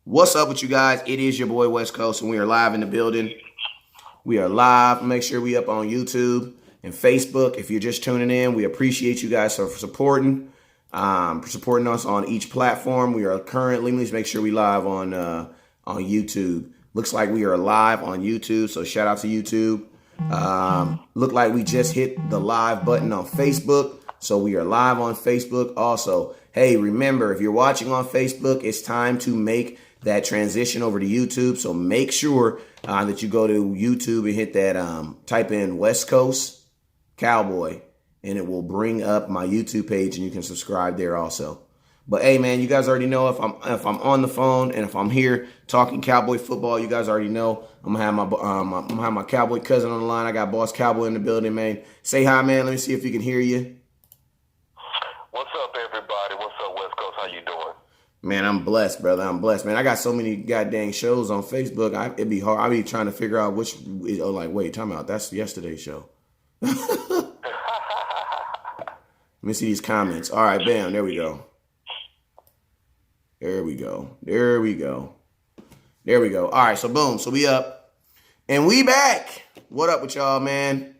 What's up with you guys? It is your boy West Coast, and we are live in the building. We are live. Make sure we up on YouTube and Facebook. If you're just tuning in, we appreciate you guys for supporting us on each platform. We are currently, let's make sure we live on YouTube. Looks like we are live on YouTube, so shout out to YouTube. Look like we just hit the live button on Facebook, so we are live on Facebook also. Hey, remember, if you're watching on Facebook, it's time to make that transition over to YouTube. So make sure that you go to YouTube and hit that, type in West Coast Cowboy, and it will bring up my YouTube page, and you can subscribe there also. But hey, man, you guys already know if I'm on the phone and if I'm here talking Cowboy football, you guys already know I'm gonna have my Cowboy cousin on the line. I got Boss Cowboy in the building, man. Say hi, man. Let me see if you can hear you. What's up, everybody? What's up, West Coast? How you doing? Man, I'm blessed, brother. I'm blessed, man. I got so many goddamn shows on Facebook. It'd be hard. I'd be trying to figure out which. Oh, like, wait, time out. That's yesterday's show. Let me see these comments. All right, bam. There we go. There we go. There we go. There we go. All right, so boom. So we up. And we back. What up with y'all, man?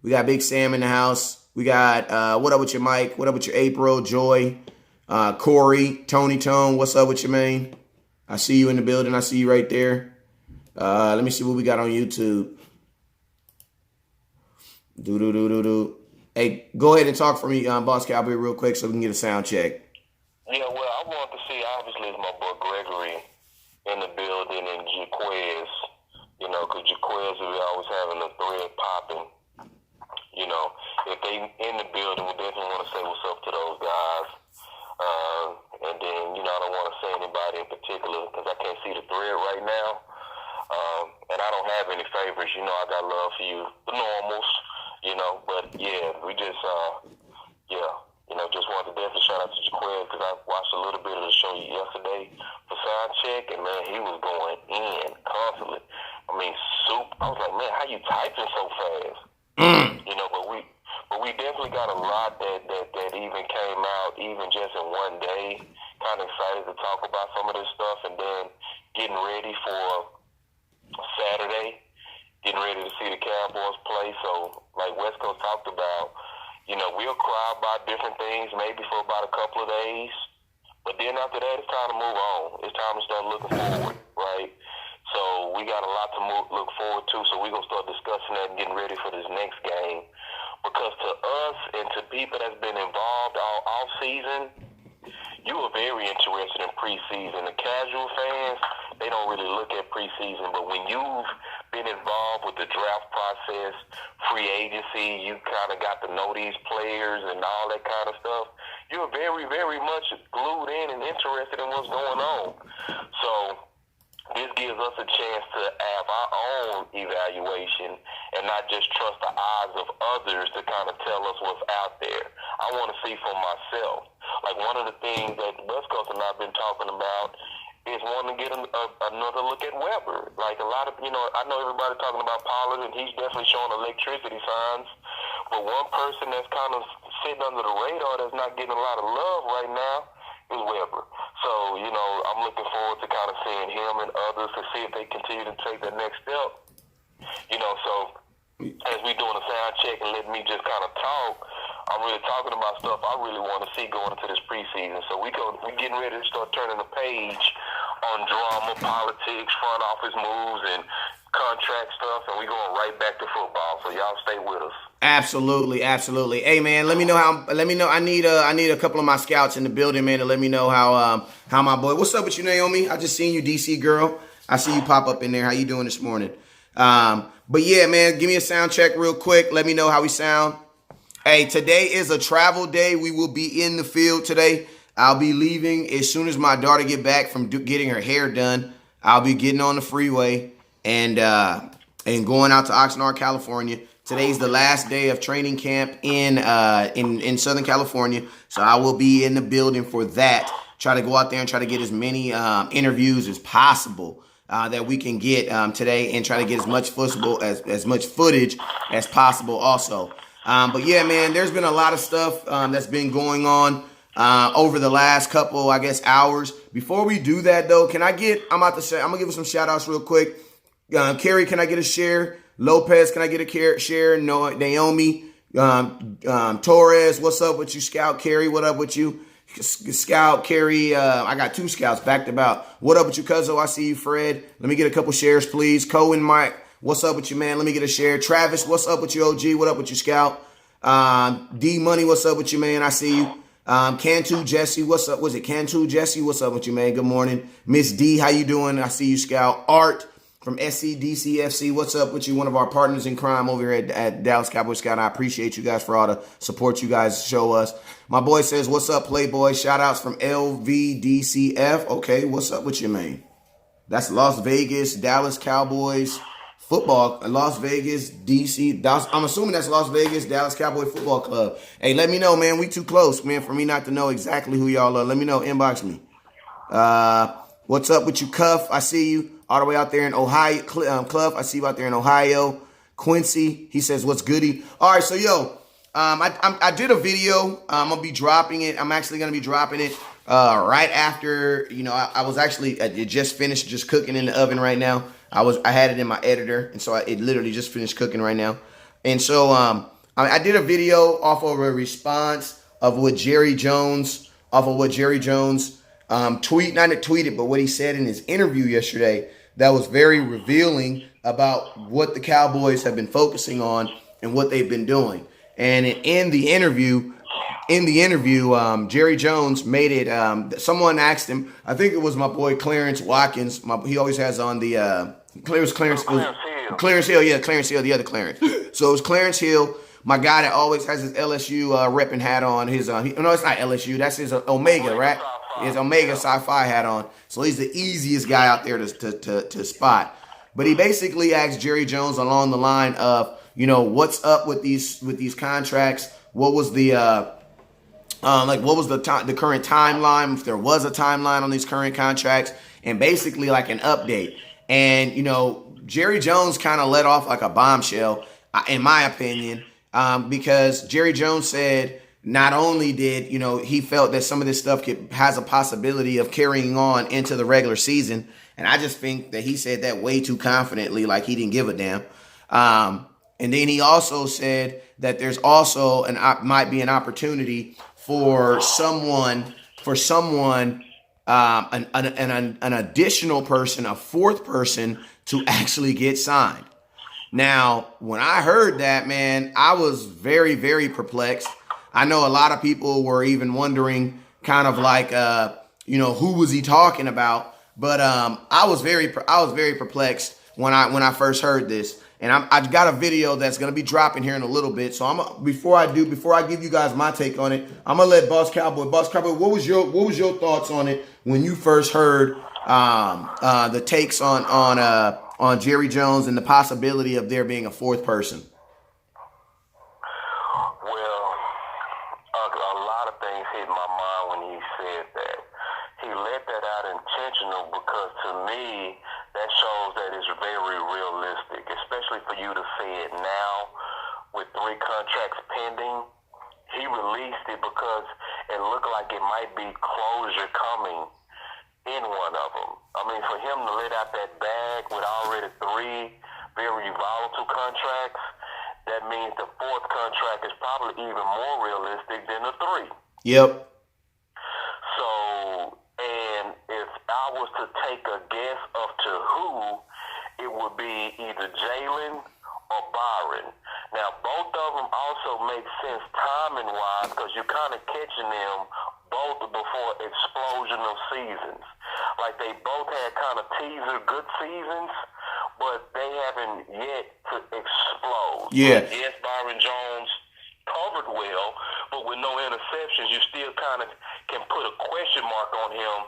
We got Big Sam in the house. We got, what up with your Mike? What up with your April, Joy, Corey, Tony Tone? What's up with your man? I see you in the building. I see you right there. Let me see what we got on YouTube. Hey, go ahead and talk for me, Boss Cowboy, real quick so we can get a sound check. Yeah, well, I want to see, obviously, it's my boy Gregory in the building and Jaquez, because Jaquez is always having a thread popping. If they in the building, we definitely want to say what's up to those guys. And then, I don't want to say anybody in particular because I can't see the thread right now. And I don't have any favorites. I got love for you, the normals, but yeah, we just, just wanted to definitely shout out to Jaquez because I watched a little bit of the show yesterday for sound check, and man, he was going in constantly. I mean, I was like, man, how you typing so fast? But we definitely got a lot that even came out, even just in one day. Kind of excited to talk about some of this stuff, and then getting ready for Saturday, getting ready to see the Cowboys play. So, like West Coast talked about, we'll cry about different things maybe for about a couple of days, but then after that, it's time to move on. It's time to start looking forward, right? So we got a lot to look forward to, so we're going to start discussing that and getting ready for this next game. Because to us and to people that's been involved all off-season, you are very interested in preseason. The casual fans, they don't really look at preseason, but when you've been involved with the draft process, free agency, you kind of got to know these players and all that kind of stuff, you're very, very much glued in and interested in what's going on. So this gives us a chance to have our own evaluation and not just trust the eyes of others to kind of tell us what's out there. I want to see for myself. Like one of the things that West Coast and I have been talking about is wanting to get another look at Weber. Like a lot of, I know everybody talking about Pollard, and he's definitely showing electricity signs. But one person that's kind of sitting under the radar that's not getting a lot of love right now is Weber. So, I'm looking forward to kind of seeing him and others to see if they continue to take the next step. So as we doing a sound check and letting me just kind of talk, I'm really talking about stuff I really want to see going into this preseason. So we getting ready to start turning the page on drama, politics, front office moves, and contract stuff, and we going right back to football. So y'all stay with us. Absolutely, absolutely. Hey, man, let me know. I need a couple of my scouts in the building, man, to let me know how my boy. What's up with you, Naomi? I just seen you, DC girl. I see you pop up in there. How you doing this morning? But yeah, man, give me a sound check real quick. Let me know how we sound. Hey, today is a travel day. We will be in the field today. I'll be leaving as soon as my daughter get back from getting her hair done. I'll be getting on the freeway and going out to Oxnard, California. Today's the last day of training camp in Southern California, so I will be in the building for that. Try to go out there and try to get as many interviews as possible that we can get today, and try to get as much footage as possible also. But yeah, man, there's been a lot of stuff that's been going on over the last couple, I guess, hours. Before we do that, though, I'm going to give some shout outs real quick. Carrie, can I get a share? Lopez, can I get a share? No, Naomi, Torres, what's up with you? Scout Carrie, what up with you? Scout Carrie, I got 2 scouts back to back. What up with you, Cuzzo? I see you, Fred. Let me get a couple shares, please. Cohen, Mike, what's up with you, man? Let me get a share. Travis, what's up with you, OG? What up with you, Scout? D Money, what's up with you, man? I see you. Cantu Jesse, what's up? Was it Cantu Jesse? What's up with you, man? Good morning. Miss D, how you doing? I see you, Scout. Art from SCDCFC, what's up with you? One of our partners in crime over here at Dallas Cowboys Scout. I appreciate you guys for all the support you guys show us. My boy says, what's up, Playboy? Shout outs from LVDCF. Okay, what's up with you, man? That's Las Vegas, Dallas Cowboys football, Las Vegas, DC. I'm assuming that's Las Vegas, Dallas Cowboy Football Club. Hey, let me know, man. We too close, man, for me not to know exactly who y'all are. Let me know. Inbox me. What's up with you, Cuff? I see you all the way out there in Ohio. Cluff, I see you out there in Ohio. Quincy, he says, what's goody? All right, so, yo, I did a video. I'm going to be dropping it. I'm actually going to be dropping it right after, I was actually, it just finished just cooking in the oven right now. I had it in my editor, and so it literally just finished cooking right now. And so I did a video off of a response of what Jerry Jones tweeted, but what he said in his interview yesterday that was very revealing about what the Cowboys have been focusing on and what they've been doing. And in the interview, Jerry Jones made it. Someone asked him. I think it was my boy Clarence Watkins. He always has on the Clarence Hill. Yeah, Clarence Hill, the other Clarence. So it was Clarence Hill, my guy that always has his LSU repping hat on. No, it's not LSU. That's his Omega, right? His Omega Sci-Fi hat on. So he's the easiest guy out there to spot. But he basically asked Jerry Jones along the line of, what's up with these contracts? What was the the current timeline, if there was a timeline on these current contracts, and basically like an update. And, Jerry Jones kind of let off like a bombshell, in my opinion, because Jerry Jones said not only did, he felt that some of this stuff has a possibility of carrying on into the regular season. And I just think that he said that way too confidently, like he didn't give a damn. And then he also said that there's also might be an opportunity for an additional person, a fourth person, to actually get signed. Now, when I heard that, man, I was very, very perplexed. I know a lot of people were even wondering kind of like, who was he talking about? But I was very perplexed when I first heard this. And I got a video that's going to be dropping here in a little bit. So before I give you guys my take on it, I'm going to let Boss Cowboy, what was your thoughts on it when you first heard the takes on Jerry Jones and the possibility of there being a fourth person? Well, a lot of things hit my mind when he said that. He let that out intentional because to me, that shows that it's very realistic, especially for you to say it now with 3 contracts pending. He released it because it looked like it might be closure coming in one of them. I mean, for him to let out that bag with already 3 very volatile contracts, that means the 4th contract is probably even more realistic than the 3. Yep. So, and if I was to take a guess of to who, it would be either Jalen or Byron. Now, both of them also make sense timing-wise because you're kind of catching them both before explosion of seasons. Like they both had kind of teaser good seasons, but they haven't yet to explode. Yeah. Like, yes, Byron Jones covered well, but with no interceptions, you still kind of can put a question mark on him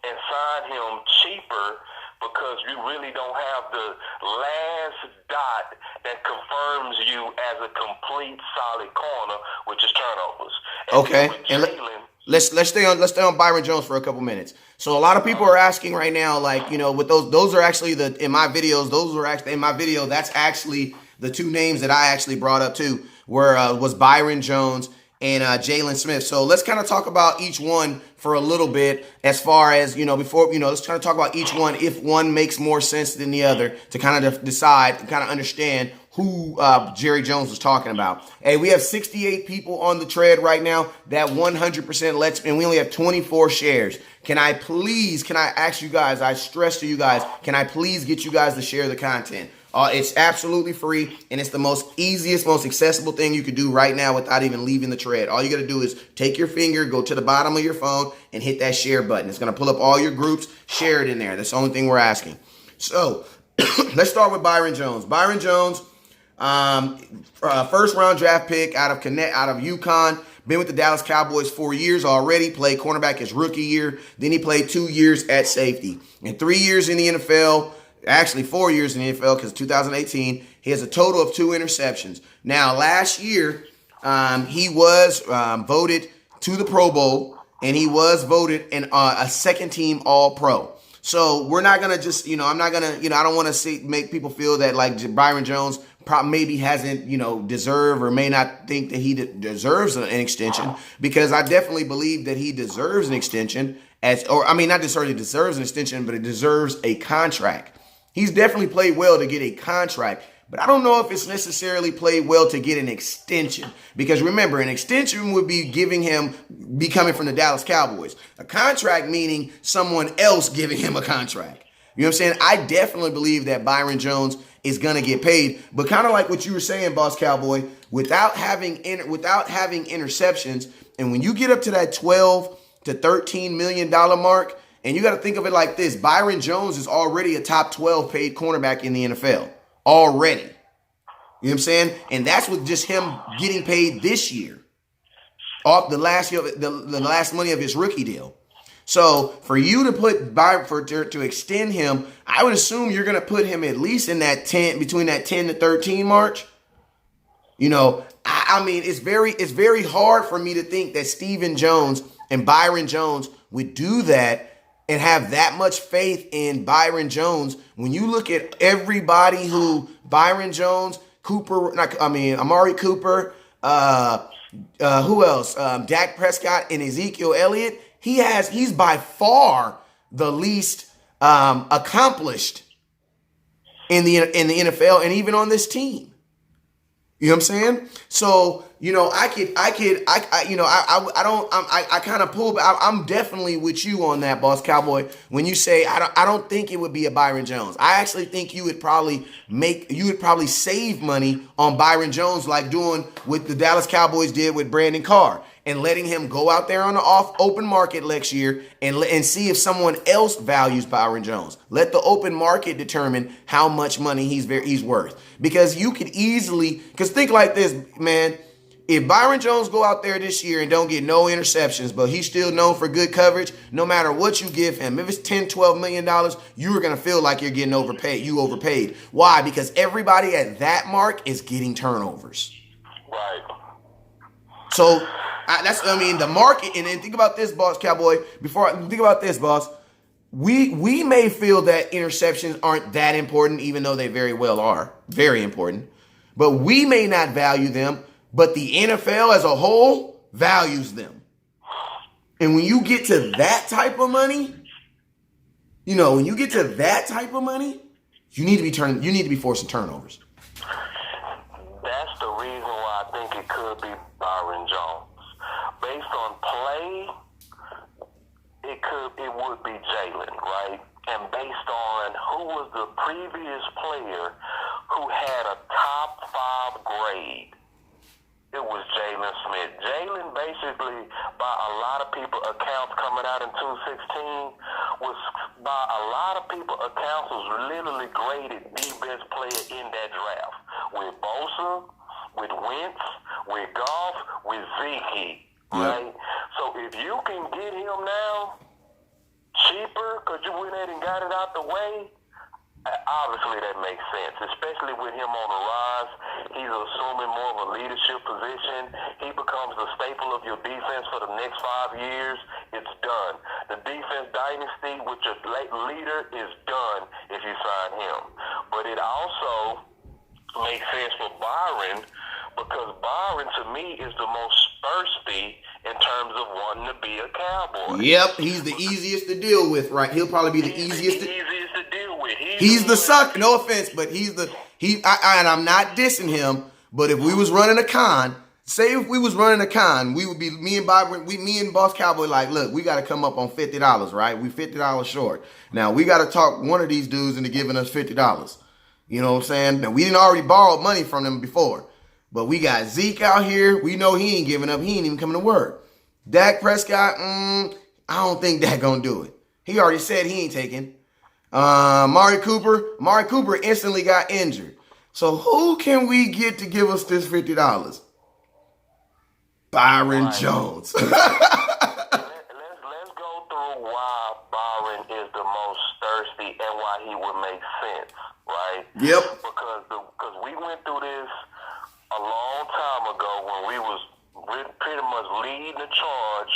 and sign him cheaper because you really don't have the last dot that confirms you as a complete solid corner, which is turnovers. Okay. And let's stay on Byron Jones for a couple minutes. So a lot of people are asking right now, like, with those are actually in my videos, that's actually the 2 names that I actually brought up too, was Byron Jones and Jalen Smith. So let's kind of talk about each one for a little bit as far as, before, let's kind of talk about each one if one makes more sense than the other to kind of decide, kind of understand who Jerry Jones was talking about. Hey, we have 68 people on the thread right now. That 100% and we only have 24 shares. Can I ask you guys, I stress to you guys, can I please get you guys to share the content? It's absolutely free, and it's the most easiest, most accessible thing you could do right now without even leaving the thread. All you got to do is take your finger, go to the bottom of your phone, and hit that share button. It's going to pull up all your groups, share it in there. That's the only thing we're asking. So let's start with Byron Jones. Byron Jones, first round draft pick out of UConn. Been with the Dallas Cowboys 4 years already. Played cornerback his rookie year. Then he played 2 years at safety. And 3 years in the NFL. Actually, 4 years in the NFL because 2018, he has a total of 2 interceptions. Now, last year, he was voted to the Pro Bowl, and he was voted a second-team All-Pro. So we're not going to just, I'm not going to, I don't want to make people feel that like Byron Jones maybe hasn't, deserve or may not think that he deserves an extension, because I definitely believe that he deserves an extension not necessarily deserves an extension, but it deserves a contract. He's definitely played well to get a contract, but I don't know if it's necessarily played well to get an extension, because remember, an extension would be coming from the Dallas Cowboys. A contract meaning someone else giving him a contract. You know what I'm saying? I definitely believe that Byron Jones is going to get paid, but kind of like what you were saying, Boss Cowboy, without having interceptions, and when you get up to that $12 to $13 million mark, and you got to think of it like this. Byron Jones is already a top 12 paid cornerback in the NFL. Already. You know what I'm saying? And that's with just him getting paid this year. Off the last year, the last money of his rookie deal. So for you to to extend him, I would assume you're going to put him at least in that between that 10 to 13 mark. It's very hard for me to think that Stephen Jones and Byron Jones would do that and have that much faith in Byron Jones when you look at everybody who Byron Jones, Amari Cooper, who else? Dak Prescott and Ezekiel Elliott. He's by far the least accomplished in the NFL and even on this team. You know what I'm saying? So, I'm definitely with you on that, Boss Cowboy. When you say, I don't think it would be a Byron Jones. I actually think you would probably save money on Byron Jones, like doing what the Dallas Cowboys did with Brandon Carr, and letting him go out there on the open market next year and see if someone else values Byron Jones. Let the open market determine how much money he's worth. Because you could because think like this, man. If Byron Jones go out there this year and don't get no interceptions, but he's still known for good coverage, no matter what you give him, if it's $10, $12 million, you're going to feel like you're getting overpaid. You overpaid. Why? Because everybody at that mark is getting turnovers. Right. So the market, and then think about this, Boss Cowboy, think about this, boss. We may feel that interceptions aren't that important, even though they very well are very important, but we may not value them, but the NFL as a whole values them. And when you get to that type of money, you need to be forcing turnovers. That's the reason why I think it could be Byron Jones. Based on play, it would be Jalen, right? And based on who was the previous player who had a top 5 grade, it was Jalen Smith. Jalen basically, by a lot of people accounts coming out in 2016, was by a lot of people accounts was literally graded the best player in that draft. With Bosa, with Wentz, with Goff, with Zeke, right? So if you can get him now cheaper because you went ahead and got it out the way, obviously that makes sense, especially with him on the rise. He's assuming more of a leadership position. He becomes the staple of your defense for the next 5 years. It's done. The defense dynasty with your leader is done if you sign him. But it also makes sense for Byron, because Byron, to me, is the most thirsty in terms of wanting to be a Cowboy. Yep, he's the easiest to deal with, right? He'll probably be the easiest to deal with. He's the sucker. No offense, but and I'm not dissing him, but if we was running a con, we would be me and Boss Cowboy like, look, we got to come up on $50, right? We $50 short. Now we got to talk one of these dudes into giving us $50. You know what I'm saying? Now we didn't already borrow money from them before, but we got Zeke out here. We know he ain't giving up. He ain't even coming to work. Dak Prescott, I don't think Dak gonna do it. He already said he ain't taking. Amari Cooper instantly got injured. So who can we get to give us this $50? Byron Jones. Let's go through why Byron is the most thirsty and why he would make sense, right? Yep. Because we went through this a long time ago when we was pretty much leading the charge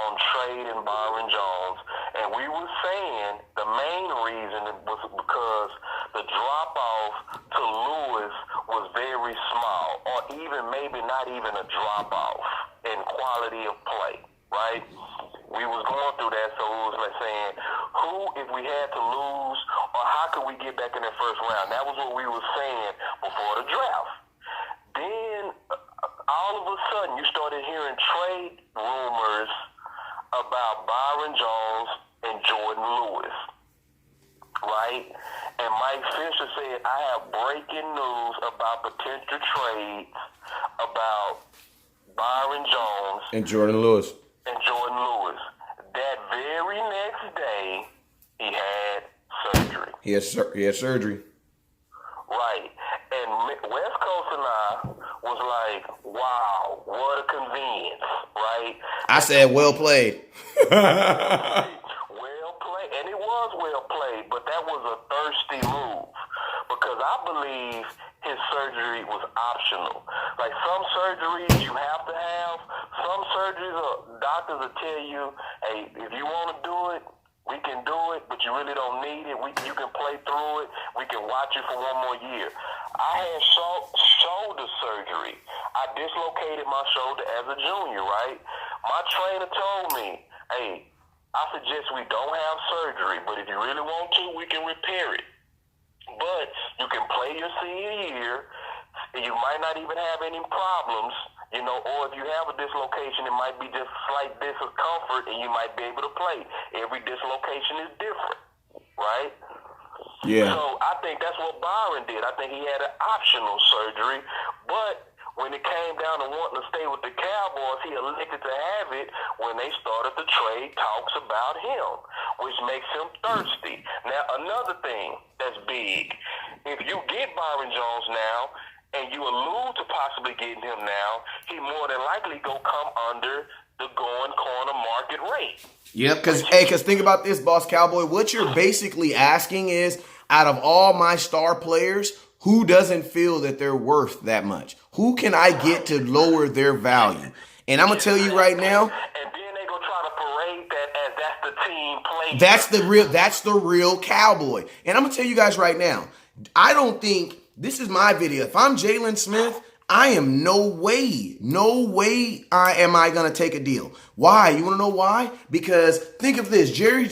on trading Byron Jones, and we were saying the main reason was because the drop-off to Lewis was very small, or even maybe not even a drop-off in quality of play, right? We was going through that, so we was like saying, who, if we had to lose, or how could we get back in the first round? That was what we were saying before the draft. Then all of a sudden, you started hearing trade rumors about Byron Jones and Jordan Lewis, right? And Mike Fisher said, I have breaking news about potential trades about Byron Jones and Jordan Lewis. That very next day, he had surgery. He had surgery. Right. And West Coast and I was like, wow, what a convenience, right? I said, well played. Well played. And it was well played, but that was a thirsty move because I believe his surgery was optional. Like some surgeries you have to have. Some surgeries, doctors will tell you, hey, if you want to do it, we can do it, but you really don't need it. You can play through it. We can watch it for one more year. I had shoulder surgery. I dislocated my shoulder as a junior, right? My trainer told me, hey, I suggest we don't have surgery, but if you really want to, we can repair it. But you can play your senior year. You might not even have any problems, or if you have a dislocation, it might be just slight discomfort and you might be able to play. Every dislocation is different, right? Yeah. So I think that's what Byron did. I think he had an optional surgery, but when it came down to wanting to stay with the Cowboys, he elected to have it when they started the trade talks about him, which makes him thirsty. Now, another thing that's big, if you get Byron Jones now, and you allude to possibly getting him now, he more than likely go come under the going corner market rate. Yep, because think about this, Boss Cowboy. What you're basically asking is, out of all my star players, who doesn't feel that they're worth that much? Who can I get to lower their value? And I'm going to tell you right now. And then they go try to parade that as that's the team play. That's the real Cowboy. And I'm going to tell you guys right now, I don't think, this is my video. If I'm Jalen Smith, I am no way am I going to take a deal. Why? You want to know why? Because think of this. Stephen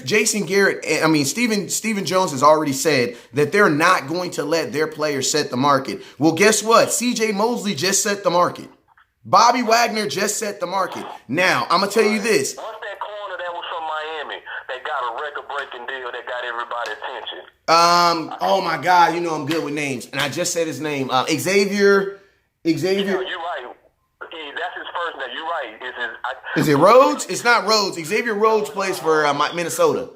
Jones has already said that they're not going to let their players set the market. Well, guess what? CJ Mosley just set the market. Bobby Wagner just set the market. Now, I'm going to tell you this. What's that corner that was from Miami that got a record-breaking deal that got everybody's attention? Oh my God, I'm good with names. And I just said his name. Xavier. Yeah, you're right. That's his first name. You're right. Is it Rhodes? It's not Rhodes. Xavier Rhodes plays for Minnesota.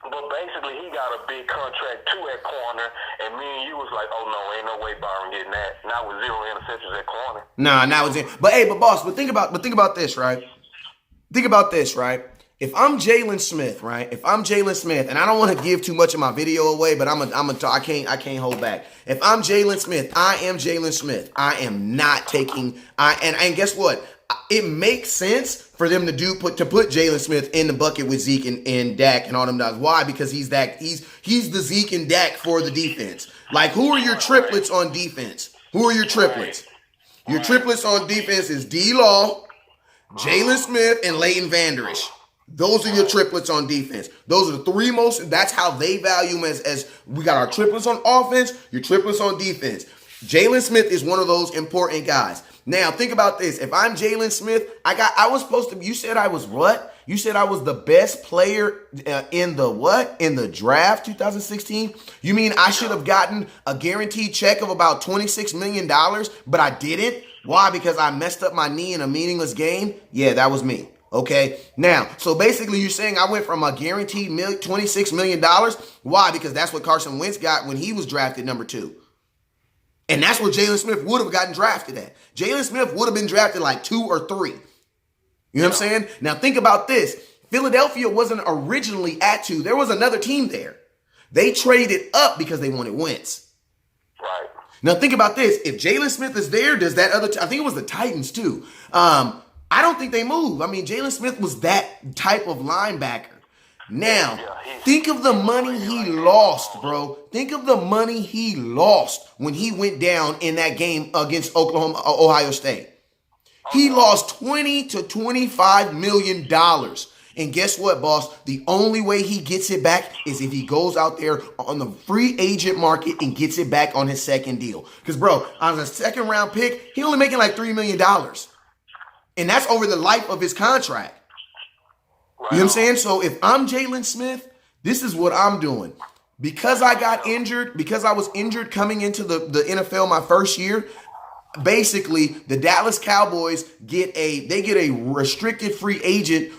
But basically, he got a big contract too at corner, and me and you was like, oh no, ain't no way Byron getting that. Not with 0 interceptions at corner. Nah, not with it. But boss, think about this, right? Think about this, right? If I'm Jalen Smith, right? And I don't want to give too much of my video away, but I can't hold back. If I'm Jalen Smith, I am Jalen Smith. I am not taking. And guess what? It makes sense for them to put Jalen Smith in the bucket with Zeke and Dak and all them guys. Why? Because he's the Zeke and Dak for the defense. Like, who are your triplets on defense? Who are your triplets? Your triplets on defense is D-Law, Jalen Smith, and Leighton Vander Esch. Those are your triplets on defense. Those are the three most. That's how they value them as we got our triplets on offense, your triplets on defense. Jalen Smith is one of those important guys. Now, think about this. If I'm Jalen Smith, I was supposed to, you said I was what? You said I was the best player in the what? In the draft 2016? You mean I should have gotten a guaranteed check of about $26 million, but I didn't? Why? Because I messed up my knee in a meaningless game? Yeah, that was me. Okay, now, so basically you're saying I went from a guaranteed $26 million. Why? Because that's what Carson Wentz got when he was drafted number 2. And that's what Jalen Smith would have gotten drafted at. Jalen Smith would have been drafted like 2 or 3. You know what I'm saying? Now think about this. Philadelphia wasn't originally at 2. There was another team there. They traded up because they wanted Wentz. Right. Now think about this. If Jalen Smith is there, does that other I think it was the Titans too. I don't think they move. I mean, Jalen Smith was that type of linebacker. Now, think of the money he lost, bro. Think of the money he lost when he went down in that game against Ohio State. He lost $20 to $25 million. And guess what, boss? The only way he gets it back is if he goes out there on the free agent market and gets it back on his second deal. Because, bro, on a second round pick, he only making like $3 million. And that's over the life of his contract. You know what I'm saying? So if I'm Jalen Smith, this is what I'm doing. Because I got injured, because I was injured coming into the NFL my first year, basically the Dallas Cowboys get a restricted free agent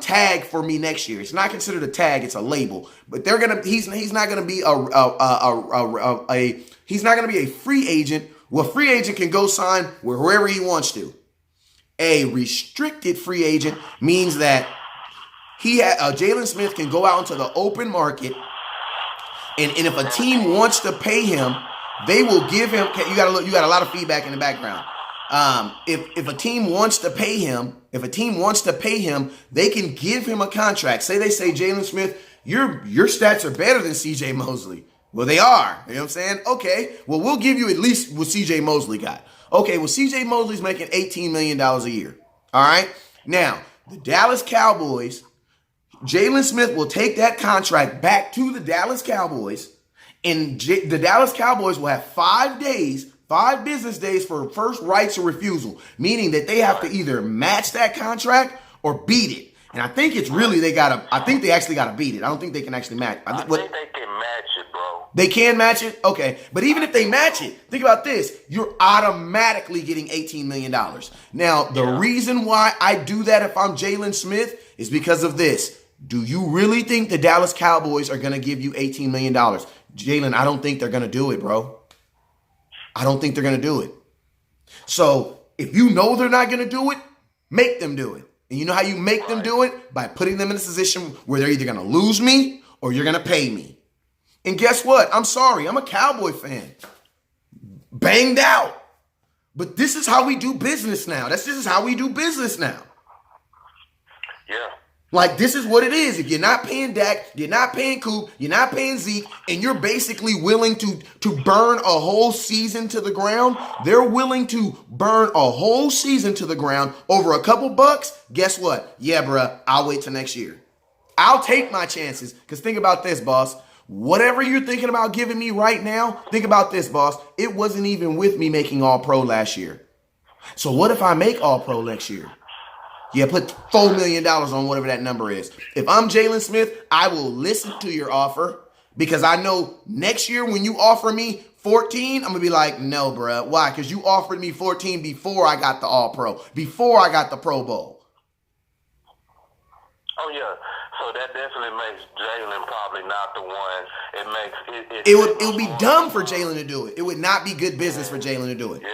tag for me next year. It's not considered a tag, it's a label. But he's not gonna be a free agent. Well, a free agent can go sign wherever he wants to. A restricted free agent means that Jalen Smith can go out into the open market, and if a team wants to pay him, they will give him. You got a lot of feedback in the background. If a team wants to pay him, they can give him a contract. They say Jalen Smith, your stats are better than C.J. Mosley. Well, they are. You know what I'm saying? Okay. Well, we'll give you at least what C.J. Mosley got. Okay. Well, C.J. Mosley's making $18 million a year. All right. Now, the Dallas Cowboys. Jalen Smith will take that contract back to the Dallas Cowboys, and the Dallas Cowboys will have 5 business days for first rights of refusal, meaning that they have to either match that contract or beat it. And I think it's really I think they actually got to beat it. I don't think they can actually match. I think they can match it, bro. They can match it? Okay. But even if they match it, think about this. You're automatically getting $18 million. Now, the reason why I do that if I'm Jalen Smith is because of this. Do you really think the Dallas Cowboys are going to give you $18 million? Jalen, I don't think they're going to do it, bro. I don't think they're going to do it. So if you know they're not going to do it, make them do it. And you know how you make them do it? By putting them in a position where they're either going to lose me or you're going to pay me. And guess what? I'm sorry. I'm a Cowboy fan. Banged out. But this is how we do business now. This is how we do business now. Yeah. Like, this is what it is. If you're not paying Dak, you're not paying Coop, you're not paying Zeke, and you're basically willing to burn a whole season to the ground, they're willing to burn a whole season to the ground over a couple bucks. Guess what? Yeah, bruh, I'll wait till next year. I'll take my chances. Because think about this, boss. Whatever you're thinking about giving me right now, think about this, boss. It wasn't even with me making All-Pro last year. So what if I make All-Pro next year? Yeah, put $4 million on whatever that number is. If I'm Jalen Smith, I will listen to your offer because I know next year when you offer me 14, I'm going to be like, no, bruh. Why? Because you offered me 14 before I got the All-Pro, before I got the Pro Bowl. Oh, yeah. So that definitely makes Jalen probably not the one. It would be dumb for Jalen to do it. It would not be good business for Jalen to do it.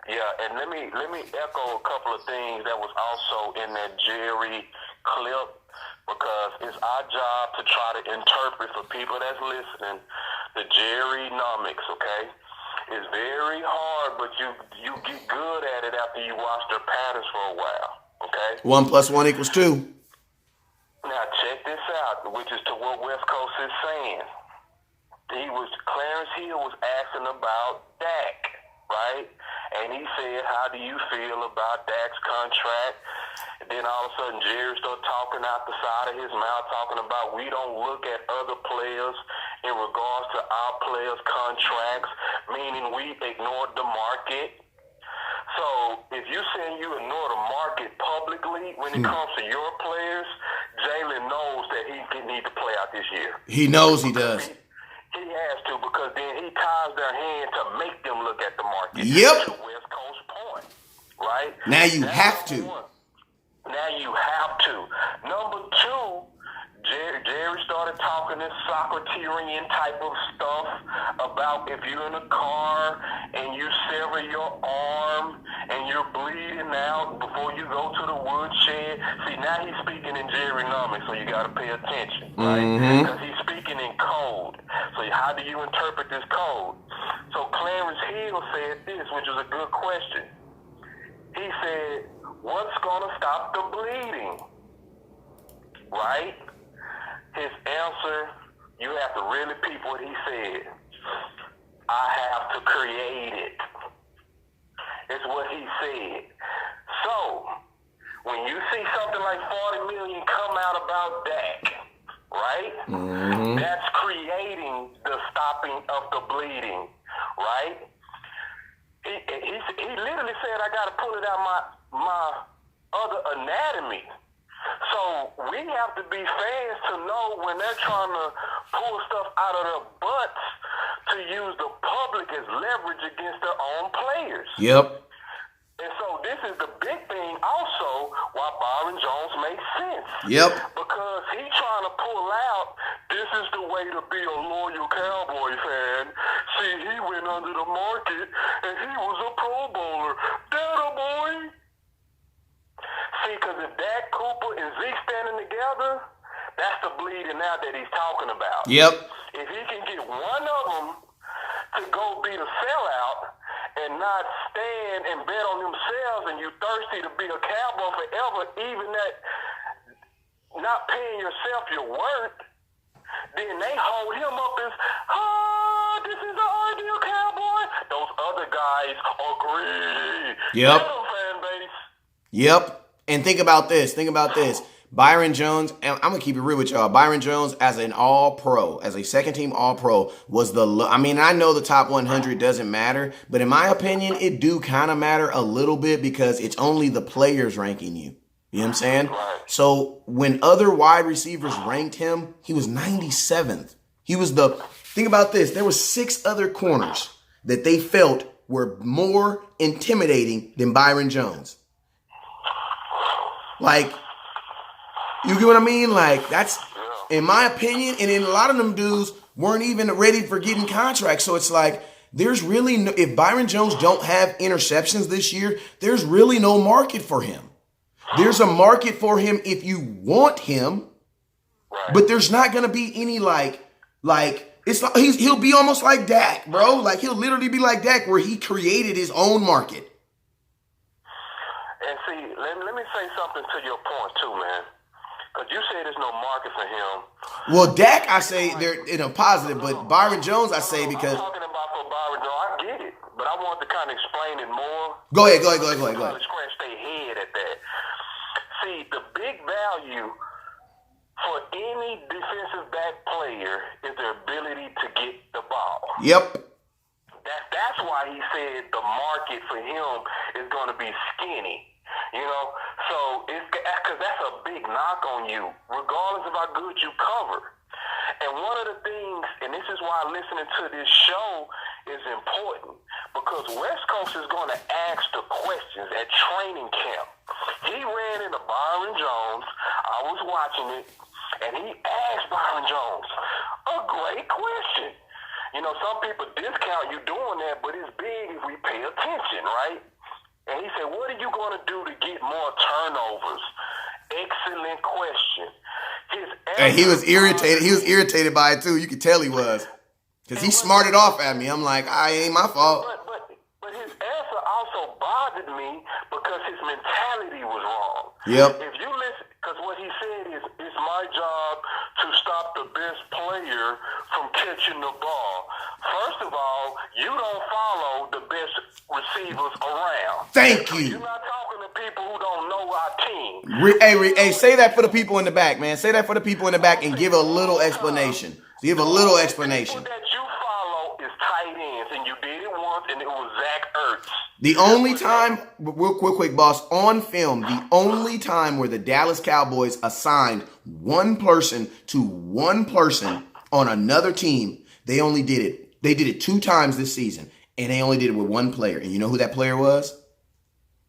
Yeah, and let me echo a couple of things that was also in that Jerry clip, because it's our job to try to interpret for people that's listening the Jerry-nomics, okay? It's very hard, but you get good at it after you watch their patterns for a while, okay? 1 + 1 = 2. Now check this out, which is to what West Coast is saying. Clarence Hill was asking about Dak, right? and he said, "How do you feel about Dak's contract?" And then all of a sudden, Jerry started talking out the side of his mouth, talking about we don't look at other players in regards to our players' contracts, meaning we ignored the market. So if you saying you ignore the market publicly when it comes to your players, Jalen knows that he need to play out this year. He knows he does. He has to, because then he ties their hand to make them look at the market. Yep. To West Coast point, right? Now you That's have to. one. Now you have to. Number two, Jerry started talking this Socraterian type of stuff about if you're in a car and you sever your arm and you're bleeding out before you go to the woodshed. See, now he's speaking in Jerrynomics, so you got to pay attention, right? Because he's speaking in code. So how do you interpret this code? So Clarence Hill said this, which was a good question. He said, "What's going to stop the bleeding?" Right? His answer, you have to really peep what he said. "I have to create it." It's what he said. So, when you see something like 40 million come out about Dak, right? That's creating the stopping of the bleeding, right? He literally said, "I got to pull it out my other anatomy." So we have to be fans to know when they're trying to pull stuff out of their butts to use the public as leverage against their own players. Yep. And so this is the big thing also why Byron Jones makes sense. Yep. Because he's trying to pull out, this is the way to be a loyal Cowboy fan. See, he went under the market and he was a Pro Bowler. That boy. See, because if Dak, Cooper, and Zeke standing together, that's the bleeding out that he's talking about. Yep. If he can get one of them to go be the sellout and not stand and bet on themselves, and you thirsty to be a Cowboy forever, even that not paying yourself your worth, then they hold him up as, this is the ideal Cowboy. Those other guys are greedy. Yep. Get 'em, fan base. Yep. And think about this. Byron Jones, and I'm going to keep it real with y'all. Byron Jones, as an all-pro, as a second-team all-pro, was I know the top 100 doesn't matter, but in my opinion, it do kind of matter a little bit because it's only the players ranking you. You know what I'm saying? Right. So when other wide receivers ranked him, he was 97th. Think about this. There were 6 other corners that they felt were more intimidating than Byron Jones. Like, you get what I mean? Like, that's, in my opinion, and then a lot of them dudes weren't even ready for getting contracts. So it's like, there's really no, if Byron Jones don't have interceptions this year, there's really no market for him. There's a market for him if you want him, but there's not going to be any it's like he'll be almost like Dak, bro. Like, he'll literally be like Dak, where he created his own market. And see, let me say something to your point too, man. Because you say there's no market for him. Well, Dak, I say they're in a positive, but Byron Jones, I say because. I'm talking about for Byron Jones. I get it, but I want to kind of explain it more. Go ahead. Scratch their head at that. See, the big value for any defensive back player is their ability to get the ball. Yep. That's why he said the market for him is going to be skinny. You know, so it's because that's a big knock on you, regardless of how good you cover. And one of the things, and this is why listening to this show is important, because West Coast is going to ask the questions at training camp. He ran into Byron Jones. I was watching it, and he asked Byron Jones a great question. You know, some people discount you doing that, but it's big if we pay attention, right? And he said, what are you going to do to get more turnovers? Excellent question. And he was irritated. He was irritated by it, too. You could tell he was. Because he smarted off at me. I'm like, ain't my fault. But his answer also bothered me because his mentality was wrong. Yep. If you listen, because what he said is, it's my job to stop the best player from catching the ball. First of all, you don't follow the best receivers around. Thank You're you. not talking to people who don't know our team. Hey, say that for the people in the back, man. Say that for the people in the back and give a little explanation. Give a little explanation. The people that you follow is tight ends, and you did it once, and it was Zach Ertz. The only time, real quick, boss, on film, the only time where the Dallas Cowboys assigned one person to one person on another team, they only did it. They did it 2 times this season, and they only did it with one player. And you know who that player was?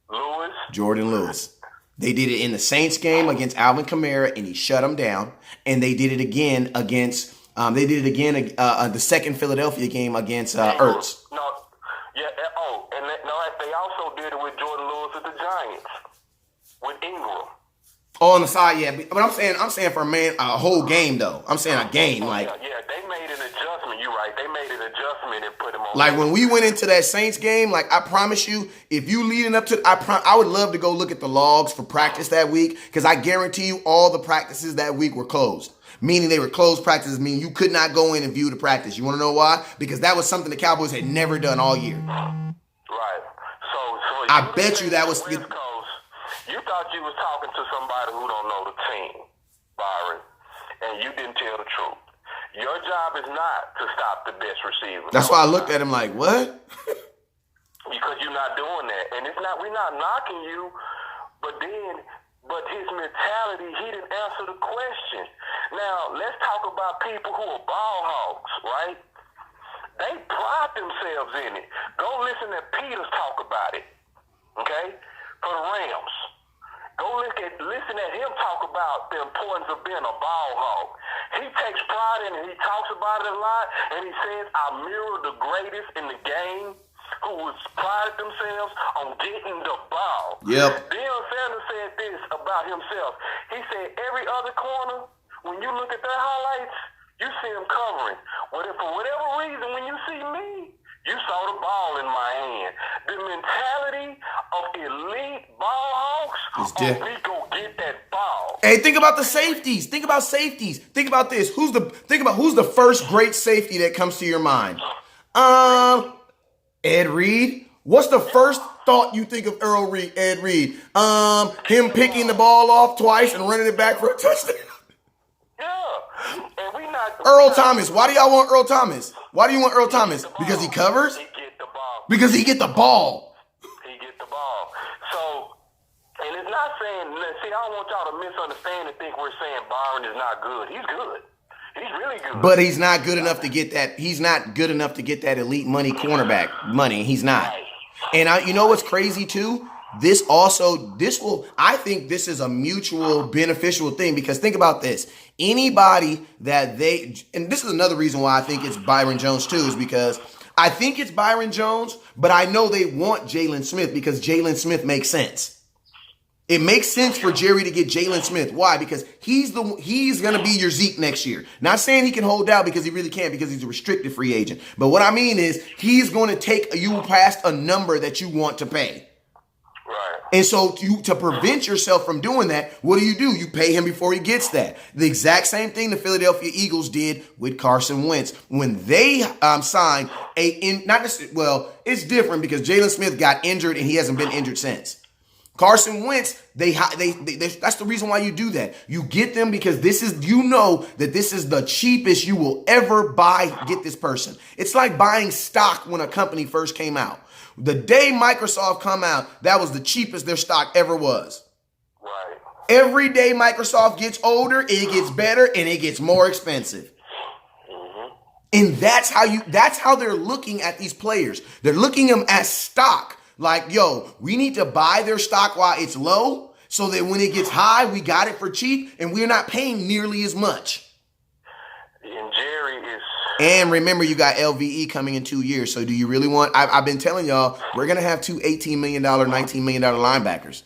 Lewis. Jordan Lewis. They did it in the Saints game against Alvin Kamara, and he shut him down. And they did it again against the second Philadelphia game against Ertz. They also did it with Jordan Lewis at the Giants with Ingram. Oh, on the side, yeah. But I'm saying for a whole game though. I'm saying a game, like. Yeah, they made an adjustment. You're right. They made an adjustment and put him on. Like when we went into that Saints game, like I promise you, if you leading up to, I would love to go look at the logs for practice that week because I guarantee you all the practices that week were closed. Meaning they were closed practices, meaning you could not go in and view the practice. You want to know why? Because that was something the Cowboys had never done all year. Right. So I bet you that was. West Coast, you thought you was talking to somebody who don't know the team, Byron, and you didn't tell the truth. Your job is not to stop the best receiver. That's why I looked at him like, what? Because you're not doing that. And we're not knocking you, but his mentality, he didn't answer the question. Now, let's talk about people who are ball hogs, right? They pride themselves in it. Go listen to Peters talk about it, okay, for the Rams. Go listen at him talk about the importance of being a ball hog. He takes pride in it. He talks about it a lot, and he says, I mirror the greatest in the game who was prided themselves on getting the ball. Yep. Deion Sanders said this about himself. He said, every other corner, when you look at their highlights, you see him covering. For whatever reason, when you see me, you saw the ball in my hand. The mentality of elite ball hogs, we go get that ball. Hey, think about the safeties. Think about safeties. Think about this. Who's the first great safety that comes to your mind? Ed Reed. What's the first thought you think of Ed Reed? Him picking the ball off twice and running it back for a touchdown. Yeah. And we not Earl Thomas. Why do y'all want Earl Thomas? Why do you want Earl Thomas? Because he covers? He get the ball. Because he get the ball. He get the ball. So, and it's not saying, see, I don't want y'all to misunderstand and think we're saying Byron is not good. He's good. He's really good. But he's not good enough to get that. He's not good enough to get that elite money cornerback money. He's not. Right. And you know what's crazy too? I think this is a mutual beneficial thing because think about this. Anybody that and this is another reason why I think it's Byron Jones too, is because I think it's Byron Jones, but I know they want Jalen Smith because Jalen Smith makes sense. It makes sense for Jerry to get Jalen Smith. Why? Because he's going to be your Zeke next year. Not saying he can hold out because he really can't because he's a restricted free agent. But what I mean is he's going to take you past a number that you want to pay. Right. And so to prevent yourself from doing that, what do? You pay him before he gets that. The exact same thing the Philadelphia Eagles did with Carson Wentz when they signed it's different because Jalen Smith got injured and he hasn't been injured since. Carson Wentz, that's the reason why you do that. You get them because this is the cheapest you will ever get this person. It's like buying stock when a company first came out. The day Microsoft come out, that was the cheapest their stock ever was. Right. Every day Microsoft gets older, it gets better, and it gets more expensive. Mm-hmm. And that's how they're looking at these players. They're looking at them as stock. Like, we need to buy their stock while it's low so that when it gets high, we got it for cheap and we're not paying nearly as much. And Jerry is... And remember, you got LVE coming in 2 years. So do you really want... I've been telling y'all, we're going to have 2 $18 million, $19 million linebackers.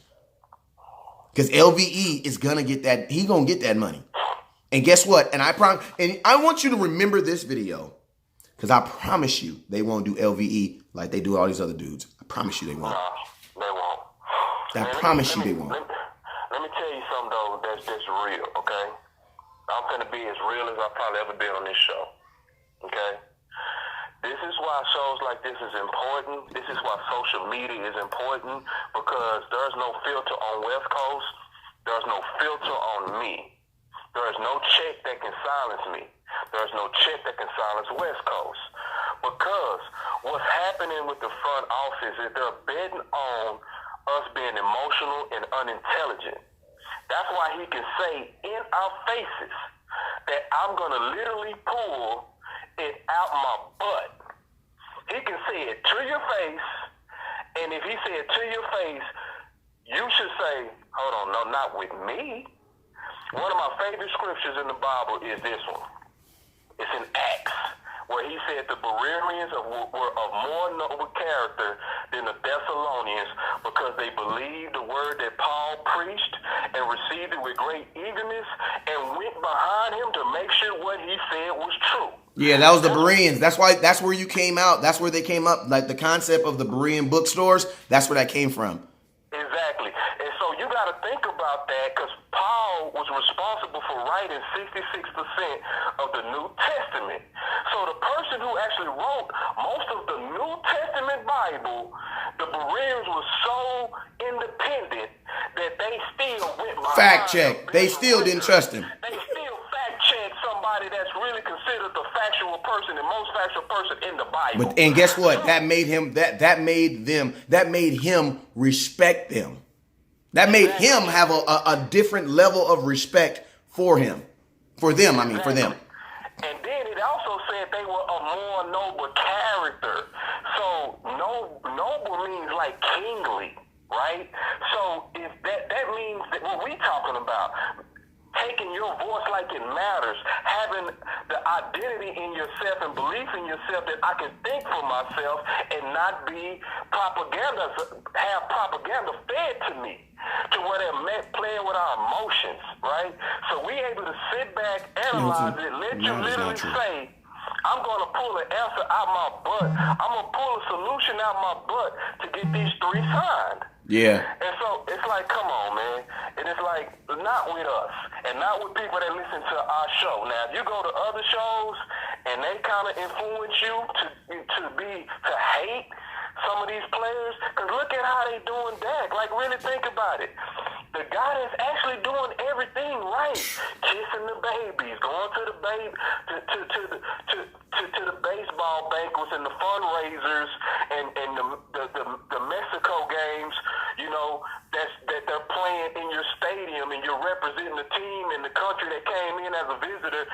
Because LVE is going to get that... He's going to get that money. And guess what? And I want you to remember this video. Because I promise you, they won't do LVE like they do all these other dudes. I promise you they won't. No, they won't. I promise you they won't. Let me tell you something, though, that's real, okay? I'm going to be as real as I've probably ever been on this show, okay? like this is important. This is why social media is important, because there's no filter on West Coast. There's no filter on me. There is no check that can silence me. There's no check that can silence West Coast. Because what's happening with the front office is they're betting on us being emotional and unintelligent. That's why he can say in our faces that I'm going to literally pull it out my butt. He can say it to your face, and if he say it to your face, you should say, hold on, no, not with me. One of my favorite scriptures in the Bible is this one. It's in Acts, where he said the Bereans were of more noble character than the Thessalonians, because they believed the word that Paul preached and received it with great eagerness and went behind him to make sure what he said was true. Yeah, that was the Bereans. That's where you came out. That's where they came up. Like the concept of the Berean bookstores, that's where that came from. Exactly. And so you got to think about that, because Paul was responsible for writing 66% of the New Testament. So the person who actually wrote most of the New Testament Bible, the Bereans were so independent that they still went behind. Fact check. They still didn't trust him. They still fact checked somebody that's really considered the factual person, the most factual person in the Bible. And guess what? That made him that made him respect them. That made him have a different level of respect for him. For them. And then it also said they were a more noble character. So noble means like kingly, right? So if that means that what we talking about, taking your voice like it matters, having the identity in yourself and belief in yourself that I can think for myself and not be have propaganda fed to me, to where they're playing with our emotions, right? So we able to sit back, analyze it, let you literally say, I'm going to pull an answer out my butt. I'm going to pull a solution out my butt to get these 3 signed. Yeah. And so it's like, come on, man. And it's like, not with us and not with people that listen to our show. Now, if you go to other shows and they kind of influence you to hate some of these players, because look at how they doing Dak. Like, really think about it. The guy that's actually doing everything right, kissing the babies, going to the to the baseball banquets and the fundraisers and the Mexico games, you know, that they're playing in your stadium, and you're representing the team and the country that came in as a visitor.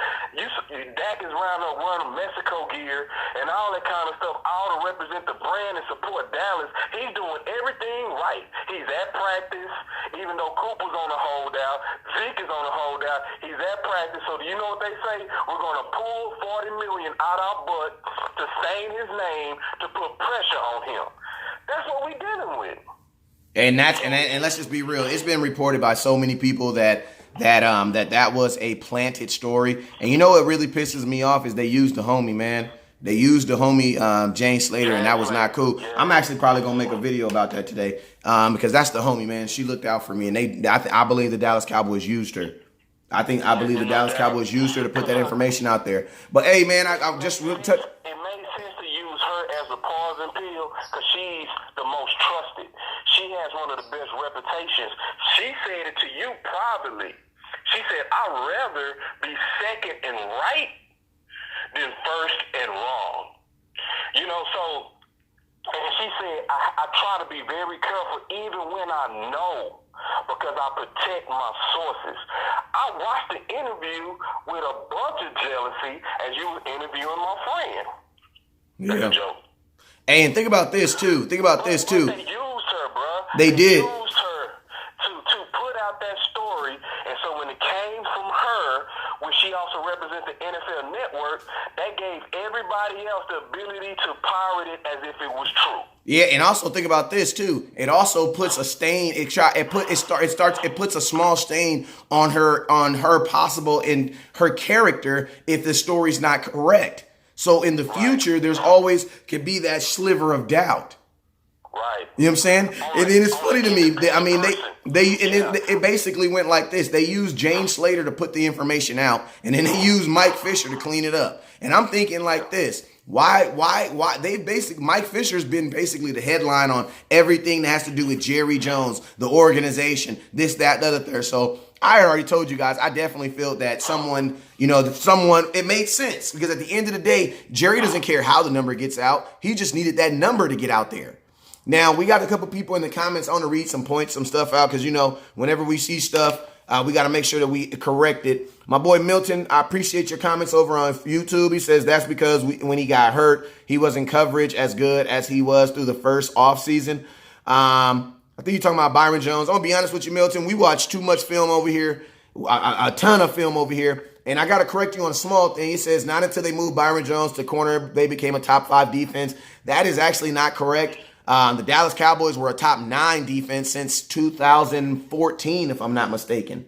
Dak is wearing Mexico gear and all that kind of stuff, all to represent the brand and support Dallas. He's doing everything right. He's at practice, even though Cooper's on the holdout, Zeke is on the holdout. He's at practice. So do you know what they say? We're going to pull $40 million out our butt to stain his name, to put pressure on him. That's what we're dealing with. And let's just be real. It's been reported by so many people that was a planted story. And you know what really pisses me off is they used the homie, man. They used the homie Jane Slater, and that was not cool. I'm actually probably gonna make a video about that today because that's the homie, man. She looked out for me, and I believe the Dallas Cowboys used her. I believe the Dallas Cowboys used her to put that information out there. But hey, man, I just will touch. It made sense to use her as a poison pill because she's the most trusted. She has one of the best reputations. She said it to you privately. She said, "I'd rather be second and right than first and wrong." You know, so, and she said, I try to be very careful even when I know, because I protect my sources. I watched the interview with a bunch of jealousy as you were interviewing my friend. That's a joke. And think about this too. They used her, bro. They did. Used her to put out that story, and so when it came from her, when she also represents the NFL Network, that gave everybody else the ability to pirate it as if it was true. Yeah, and also think about this too. It also puts a stain. It puts a small stain on her possible in her character if the story's not correct. So in the future, there's always could be that sliver of doubt. Right. You know what I'm saying? And then it's funny to me. It basically went like this. They used Jane Slater to put the information out, and then they used Mike Fisher to clean it up. And I'm thinking like this. Why Mike Fisher's been basically the headline on everything that has to do with Jerry Jones, the organization, this, that, the other, third. So I already told you guys, I definitely feel that it made sense because at the end of the day, Jerry doesn't care how the number gets out. He just needed that number to get out there. Now, we got a couple people in the comments. I want to read some stuff out because, whenever we see stuff, we got to make sure that we correct it. My boy Milton, I appreciate your comments over on YouTube. He says that's because when he got hurt, he wasn't coverage as good as he was through the first offseason. I think you're talking about Byron Jones. I'm going to be honest with you, Milton. We watched too much film over here, a ton of film over here. And I got to correct you on a small thing. He says not until they moved Byron Jones to corner, they became a top 5 defense. That is actually not correct. The Dallas Cowboys were a top 9 defense since 2014, if I'm not mistaken.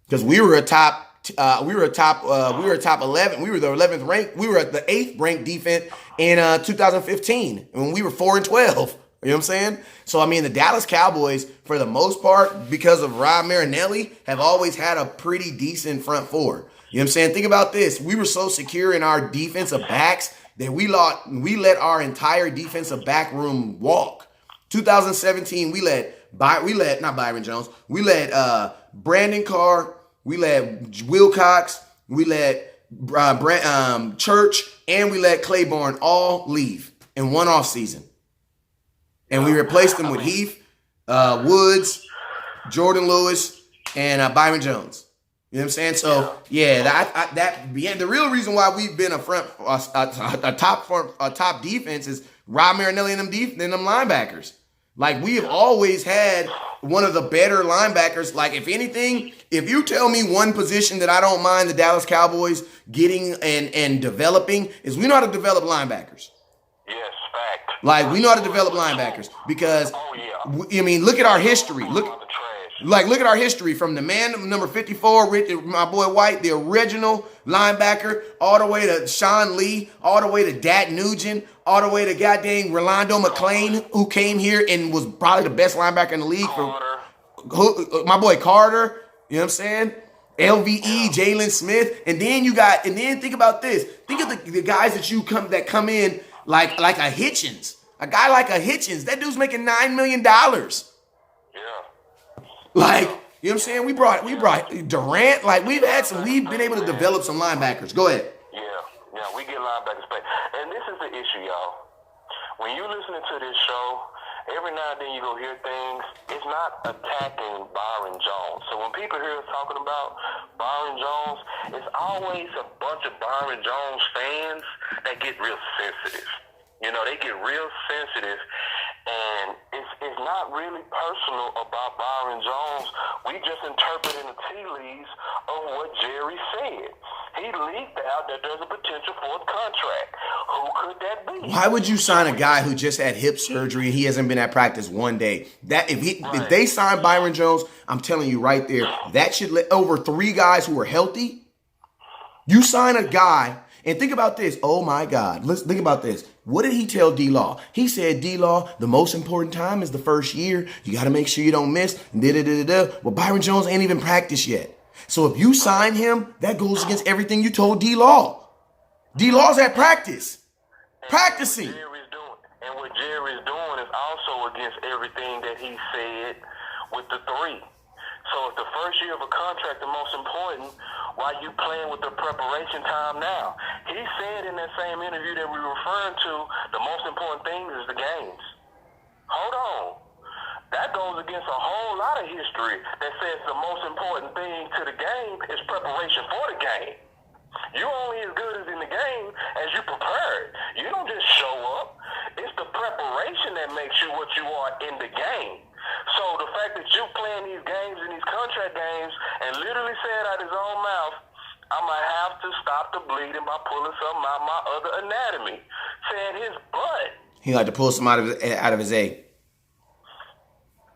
Because we were top 11. We were the 11th ranked. We were at the 8th ranked defense in 2015 when we were 4-12. You know what I'm saying? So, I mean, the Dallas Cowboys, for the most part, because of Rob Marinelli, have always had a pretty decent front four. You know what I'm saying? Think about this. We were so secure in our defensive backs that we let our entire defensive back room walk. 2017, we let not Byron Jones. We let Brandon Carr. We let Wilcox. We let Church, and we let Claiborne all leave in one offseason. And we replaced them with Heath, Woods, Jordan Lewis, and Byron Jones. You know what I'm saying? So the real reason why we've been a top defense is Rob Marinelli and them linebackers. Like, we have always had one of the better linebackers. Like, if anything, if you tell me one position that I don't mind the Dallas Cowboys getting and developing, is we know how to develop linebackers. Yes, fact. Like, we know how to develop linebackers because, look at our history. Look at our history from the man number 54, my boy White, the original linebacker, all the way to Sean Lee, all the way to Dat Nugent, all the way to goddamn Rolando McClain, who came here and was probably the best linebacker in the league. My boy Carter, you know what I'm saying? LVE, Jalen Smith, and then think about this. Think of the guys that come in like a Hitchens, a guy like a Hitchens. That dude's making $9 million. Like, you know what I'm saying? We brought Durant. Like, we've been able to develop some linebackers. Go ahead. Yeah, we get linebackers back. And this is the issue, y'all. When you listening to this show, every now and then you go hear things. It's not attacking Byron Jones. So when people hear us talking about Byron Jones, it's always a bunch of Byron Jones fans that get real sensitive. They get real sensitive. And it's not really personal about Byron Jones. We just interpreting the tea leaves of what Jerry said. He leaked out that there's a potential for a contract. Who could that be? Why would you sign a guy who just had hip surgery and he hasn't been at practice one day? If they sign Byron Jones, I'm telling you right there, that should let over 3 guys who are healthy. You sign a guy. And think about this. Oh, my God. Let's think about this. What did he tell D-Law? He said, D-Law, the most important time is the first year. You got to make sure you don't miss. Well, Byron Jones ain't even practiced yet. So if you sign him, that goes against everything you told D-Law. D-Law's at practice. Practicing. And what Jerry's doing is also against everything that he said with the 3. So if the first year of a contract is most important, why you playing with the preparation time now? He said in that same interview that we were referring to, the most important thing is the games. Hold on. That goes against a whole lot of history that says the most important thing to the game is preparation for the game. You're only as good as in the game as you prepared. You don't just show up. It's the preparation that makes you what you are in the game. So the fact that you playing these games and these contract games and literally said out his own mouth, I might have to stop the bleeding by pulling something out my other anatomy. Saying his butt. He like to pull some out of his egg.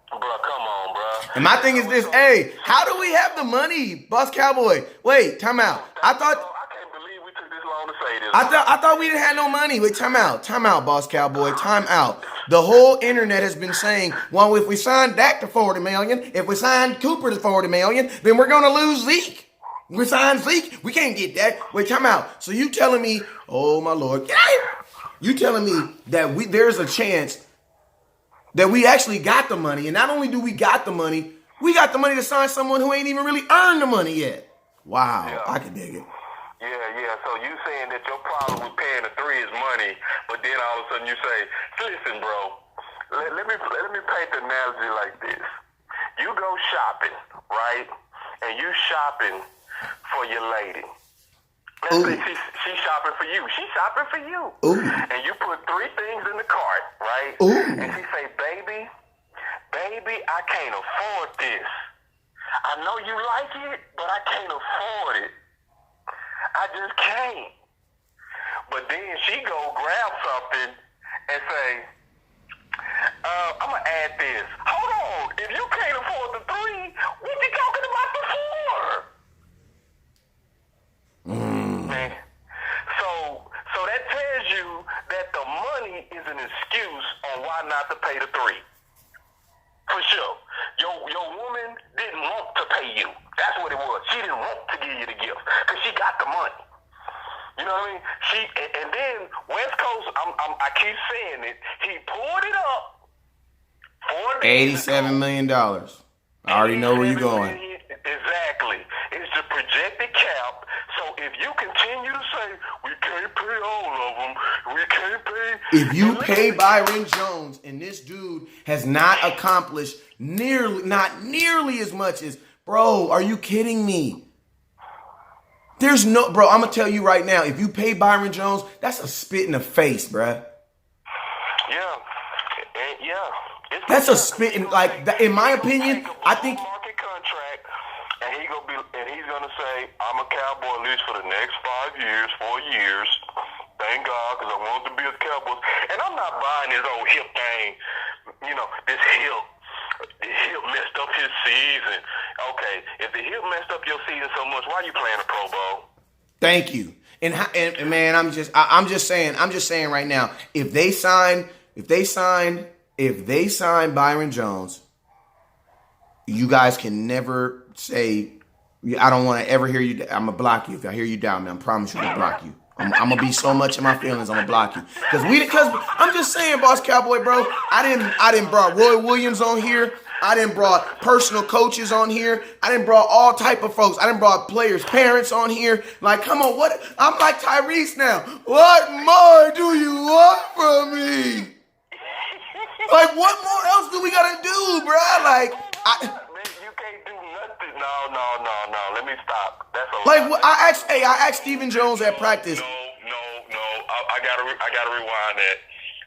Bro, come on, bro. And my thing is this, hey, how do we have the money, Boss Cowboy? Wait, time out. I can't believe we took this long to say this. I thought we didn't have no money. Wait, time out, Boss Cowboy, time out. The whole internet has been saying, well, if we sign Dak to $40 million, if we sign Cooper to $40 million, then we're going to lose Zeke. We signed Zeke. We can't get that. Wait, come out. So you telling me, oh my Lord, get out here. You telling me that there's a chance that we actually got the money, and not only do we got the money to sign someone who ain't even really earned the money yet. Wow, yeah. I can dig it. Yeah. So you saying that your problem with paying the 3 is money, but then all of a sudden you say, listen, bro, let me paint the analogy like this. You go shopping, right? And you shopping for your lady. Let's say she's shopping for you. She's shopping for you. Ooh. And you put 3 things in the cart, right? Ooh. And she say, baby, I can't afford this. I know you like it, but I can't afford it. I just can't. But then she go grab something and say, I'm going to add this. Hold on. If you can't afford the 3, what you talking about the 4? Man. So that tells you that the money is an excuse on why not to pay the 3. For sure. Your woman didn't want to pay you. That's what it was. She didn't want to give you the gift because she got the money. You know what I mean? And then West Coast, I keep saying it. He pulled it up. $87 million. I already know where you're going. Exactly. It's the projected cap. So if you continue to say, we can't pay all of them, we can't pay. If you pay Byron Jones and this dude has not accomplished not nearly as much as, bro, are you kidding me? There's no, bro, I'm going to tell you right now, if you pay Byron Jones, that's a spit in the face, bruh. Yeah. That's a spit in, like, in my opinion, I think. Market contract, and he's gonna say, I'm a Cowboy at least for the next 5 years, 4 years. Thank God, because I want to be a Cowboy. And I'm not buying this old hip thing. You know, this hip. The hip messed up his season. Okay, if the hip messed up your season so much, why are you playing a Pro Bowl? Thank you. And man, I'm just saying right now, if they sign Byron Jones, you guys can never say, I don't want to ever hear you. I'm gonna block you if I hear you down, man. I promise you, I'm gonna block you. I'm gonna be so much in my feelings. I'm gonna block you because I'm just saying, Boss Cowboy, bro. I didn't brought Roy Williams on here. I didn't brought personal coaches on here. I didn't brought all type of folks. I didn't brought players' parents on here. Like, come on, what? I'm like Tyrese now. What more do you want from me? Like, what more else do we gotta do, bro? Like, you can't do nothing. No. Let me stop. That's a like what, I asked Stephen Jones at practice. No. I gotta rewind that.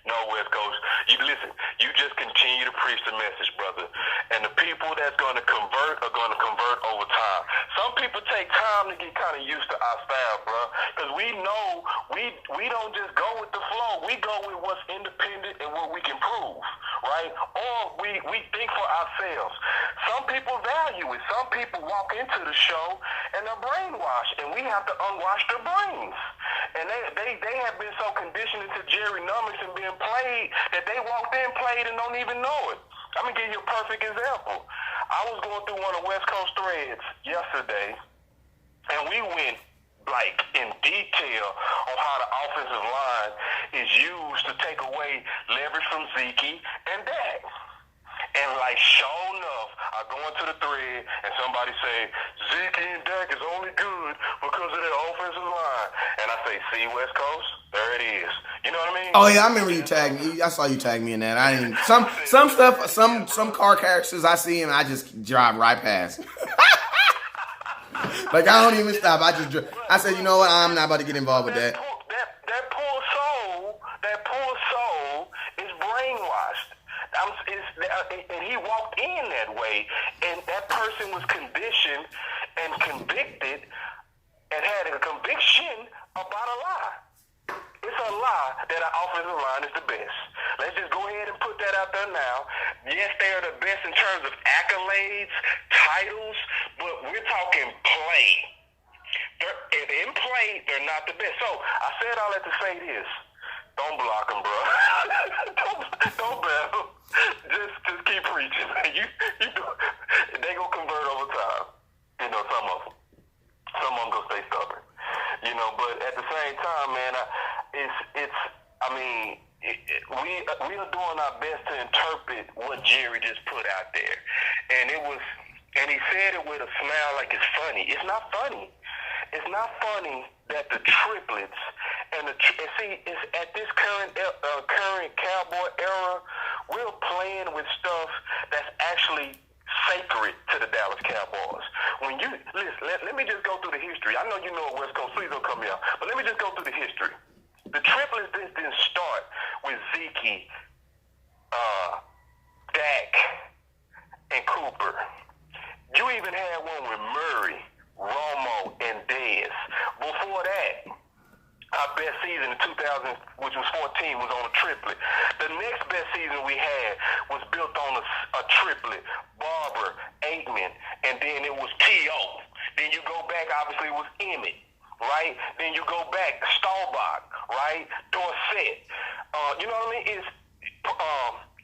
No, West Coast. You listen. You just continue to preach the message, brother. And the people that's gonna convert are gonna convert over time. Some people take time to get kind of used to our style, bro. Because we know we don't just go with the flow. We go with what's independent and what we can prove, right? Or we think for ourselves. Some people value it. Some people walk into the show and they're brainwashed, and we have to unwash their brains. And they have been so conditioned into Jerry Nummers and being played that they walked in, played, and don't even know it. I'm going to give you a perfect example. I was going through one of West Coast threads yesterday, and we went like in detail on how the offensive line is used to take away leverage from Zeke and Dak. And like, sure enough, I go into the thread and somebody say, Zeke and Dak is only good because of that offensive line. And I say, see, West Coast, there it is. You know what I mean? Oh yeah, I remember you tagged me. I saw you tag me in that. I didn't some stuff, some car characters I see and I just drive right past. Like, I don't even stop. I said, you know what? I'm not about to get involved with that. That poor soul is brainwashed. And he walked in that way, and that person was conditioned and convicted and had a conviction about a lie. It's a lie that our offensive line is the best. Let's just go ahead and put that out there now. Yes, they are the best in terms of accolades, titles, but we're talking play. In play, they're not the best. So I said all that to say this. Don't block them, bro. don't battle. Just keep preaching. You do. They gonna convert over time. You know, some of them. You know, but at the same time, man, we are doing our best to interpret what Jerry just put out there, and he said it with a smile like it's funny. It's not funny. It's not funny that the triplets it's at this current Cowboy era, we're playing with stuff that's actually sacred to the Dallas Cowboys. When you listen, let me just go through the history. I know you know West Coast, please don't cut me out, but let me just go through the history. The triplets didn't start with Zeke, Dak, and Cooper. You even had one with Murray, Romo, and Dez. Before that, our best season in 2000, which was 14, was on a triplet. The next best season we had was built on a triplet. Barber, Aikman, and then it was T.O. Then you go back, obviously, it was Emmett, right? Then you go back, Staubach, right? Dorsett. You know what I mean? It's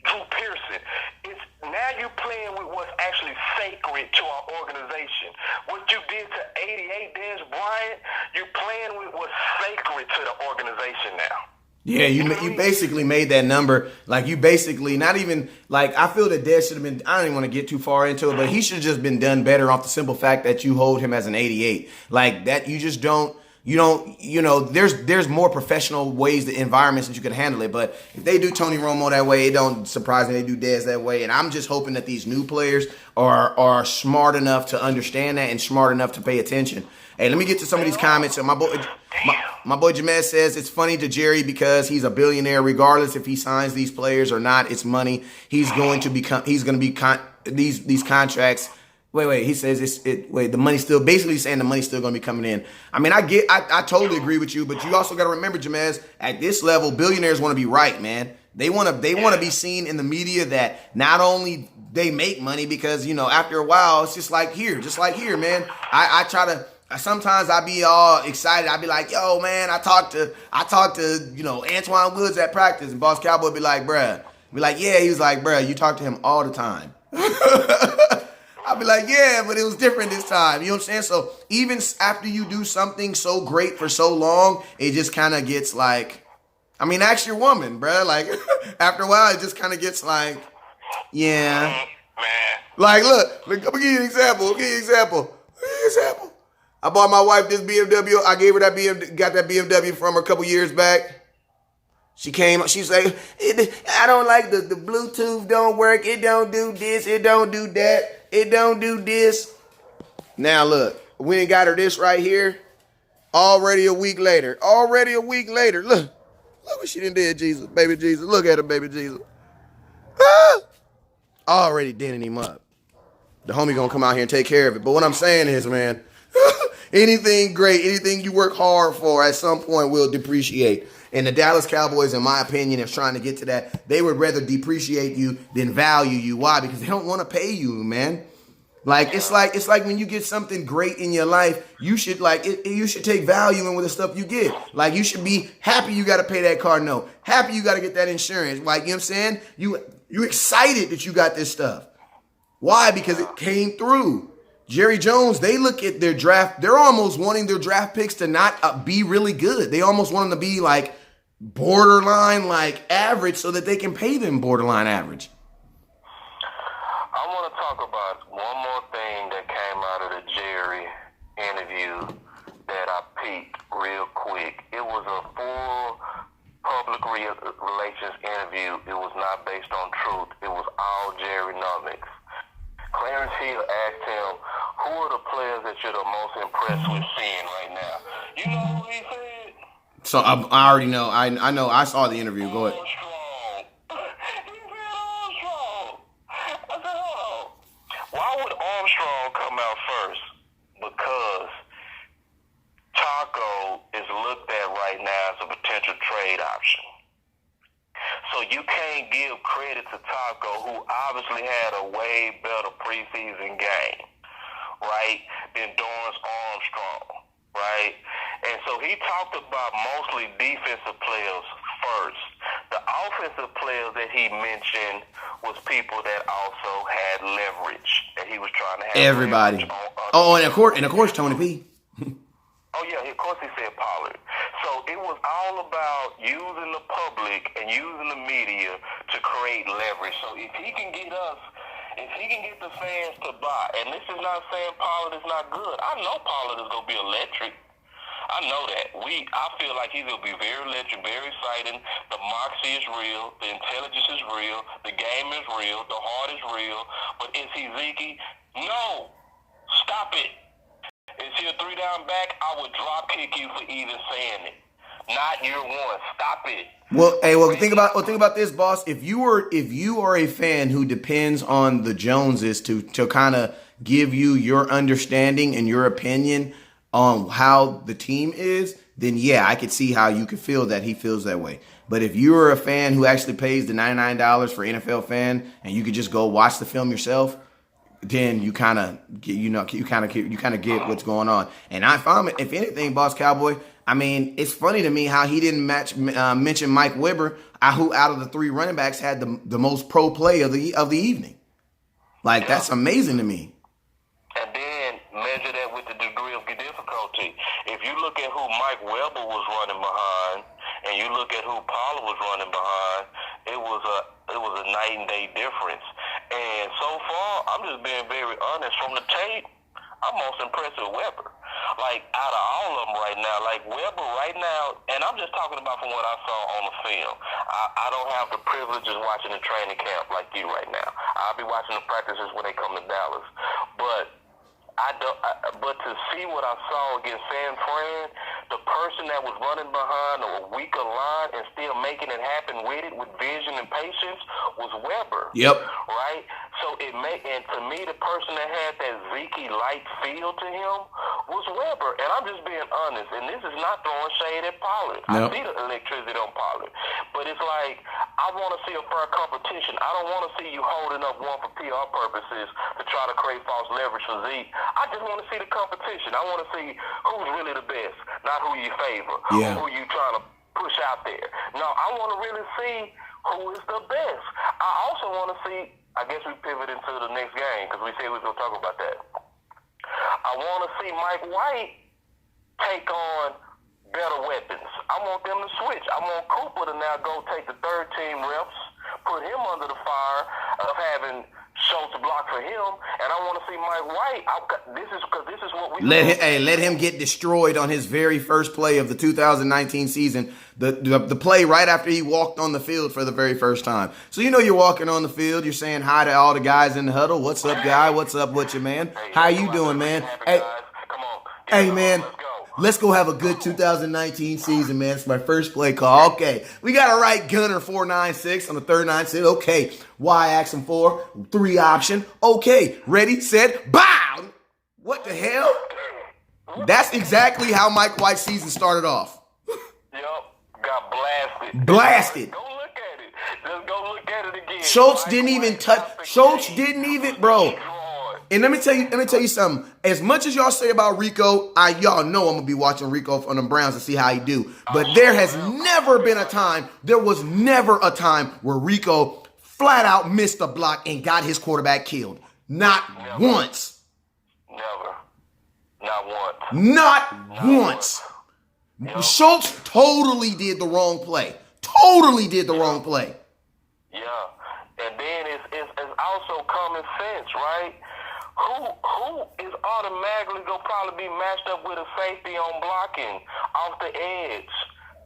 Drew Pearson. It's now you playing with what's actually sacred to our organization. What you did to 88 Dez Bryant, you're playing with what's sacred to the organization now. Yeah, you basically made that number. Like, you basically not even, like, I feel that Dez should have been, I don't even want to get too far into it, but he should have just been done better off the simple fact that you hold him as an 88. Like, that you just don't, there's more professional ways, the environments that you can handle it. But if they do Tony Romo that way, it don't surprise me they do Dez that way. And I'm just hoping that these new players are smart enough to understand that and smart enough to pay attention. Hey, let me get to some of these comments. My boy Jamez says it's funny to Jerry because he's a billionaire. Regardless if he signs these players or not, it's money. He's going to be these contracts. Wait. He says the money's still, basically saying the money's still going to be coming in. I mean, I totally agree with you, but you also got to remember, Jamez, at this level, billionaires want to be right, man. They want to be seen in the media that not only they make money, because, after a while, it's just like here, man. I try to, sometimes I be all excited. I be like, yo, man, I talked to Antoine Woods at practice, and Boss Cowboy be like, bruh. Be like, yeah. He was like, bruh, you talk to him all the time. I'll be like, yeah, but it was different this time. You know what I'm saying? So even after you do something so great for so long, it just kind of gets like, I mean, ask your woman, bruh. Like, after a while, it just kind of gets like, yeah. Like, look, let me give you an example. I bought my wife this BMW. I gave her got that BMW from her a couple years back. She came, she's like, I don't like the Bluetooth don't work. It don't do this. It don't do that. It don't do this. Now look, we ain't got her this right here. Already a week later. Look what she done did, Jesus. Baby Jesus. Look at her, baby Jesus. Ah! Already denting him up. The homie gonna come out here and take care of it. But what I'm saying is, man, anything great, anything you work hard for at some point will depreciate. And the Dallas Cowboys, in my opinion, is trying to get to that. They would rather depreciate you than value you. Why? Because they don't want to pay you, man. Like, it's like when you get something great in your life, you should you should take value in with the stuff you get. Like, you should be happy you got to pay that car note. Happy you got to get that insurance. Like, you know what I'm saying? You excited that you got this stuff. Why? Because it came through. Jerry Jones, they look at their draft. They're almost wanting their draft picks to not be really good. They almost want them to be like borderline, like average, so that they can pay them borderline average. I want to talk about one more thing that came out of the Jerry interview that I peeped real quick. It was a full public relations interview. It was not based on truth. It was all Jerrynomics. Clarence Hill asked him, who are the players that you're the most impressed with seeing right now? You know who he said? So I already know. I know. I saw the interview. Go ahead. Armstrong. He said Armstrong. I said, hold on. Why would Armstrong come out first? Because Taco is looked at right now as a potential trade option. So you can't give credit to Taco, who obviously had a way better preseason game, right, than Dorrance Armstrong, right? And so he talked about mostly defensive players first. The offensive players that he mentioned was people that also had leverage, that he was trying to have everybody. leverage on Oh, and of course, Tony P. Oh, yeah, of course he said Pollard. So it was all about using the public and using the media to create leverage. So if he can get the fans to buy, and this is not saying Pollard is not good. I know Pollard is going to be electric. I know that. I feel like he's going to be very electric, very exciting. The moxie is real. The intelligence is real. The game is real. The heart is real. But is he Zeke? No. Stop it. Is he a 3-down back? I would drop kick you for even saying it. Not year one. Stop it. Well, think about this, boss. If you are a fan who depends on the Joneses to kind of give you your understanding and your opinion on how the team is, then yeah, I could see how you could feel that he feels that way. But if you are a fan who actually pays the $99 for NFL Fan and you could just go watch the film yourself, then you kind of get what's going on. And I found, if anything, Boss Cowboy, I mean, it's funny to me how he didn't mention Mike Weber, who out of the 3 running backs had the most pro play of the evening. Like, that's amazing to me. And then measure that with the degree of difficulty. If you look at who Mike Weber was running behind, and you look at who Pollard was running behind, it was a night and day difference. And so far, I'm just being very honest. From the tape, I'm most impressed with Weber. Like, out of all of them right now, like Weber right now, and I'm just talking about from what I saw on the film. I don't have the privilege of watching the training camp like you right now. I'll be watching the practices when they come to Dallas. But but to see what I saw against San Fran, the person that was running behind a weaker line and still making it happen with it with vision and patience was Weber. Yep. Right? So and to me, the person that had that Zeke-like feel to him was Weber. And I'm just being honest, and this is not throwing shade at Pollard. Nope. I see the electricity on Pollard. But it's like, I want to see a fair competition. I don't want to see you holding up one for PR purposes to try to create false leverage for Zeke. I just want to see the competition. I want to see who's really the best, not who you favor, Yeah. or who you trying to push out there. No, I want to really see who is the best. I also want to see, I guess we pivot into the next game because we said we were going to talk about that. I want to see Mike White take on better weapons. I want them to switch. I want Cooper to now go take the third team reps, put him under the fire of having Schultz block for him, and I want to see Mike White. This is what we let him get destroyed on his very first play of the 2019 season. The play right after he walked on the field for the very first time. So you're walking on the field, you're saying hi to all the guys in the huddle. What's up, guy? What's up with you, man? How you doing, man? Hey, come on, hey, man. Let's go have a good 2019 season, man. It's my first play call. Okay, we got a right gunner 4-9-6 on the third 9-6. Okay, Y action 4, 3 option. Okay, ready, set, bow. What the hell? That's exactly how Mike White's season started off. Yep, got blasted. Blasted. Go look at it. Just go look at it again. Schultz didn't even touch. Schultz didn't even, bro. And let me tell you something. As much as y'all say about Rico, y'all know I'm gonna be watching Rico from the Browns to see how he do. But there was never a time where Rico flat out missed a block and got his quarterback killed. Not once. Never. Not once. Not once. Yep. Schultz totally did the wrong play. Totally did the wrong play. Yeah. And then it's also common sense, right? Who is automatically going to probably be matched up with a safety on blocking off the edge?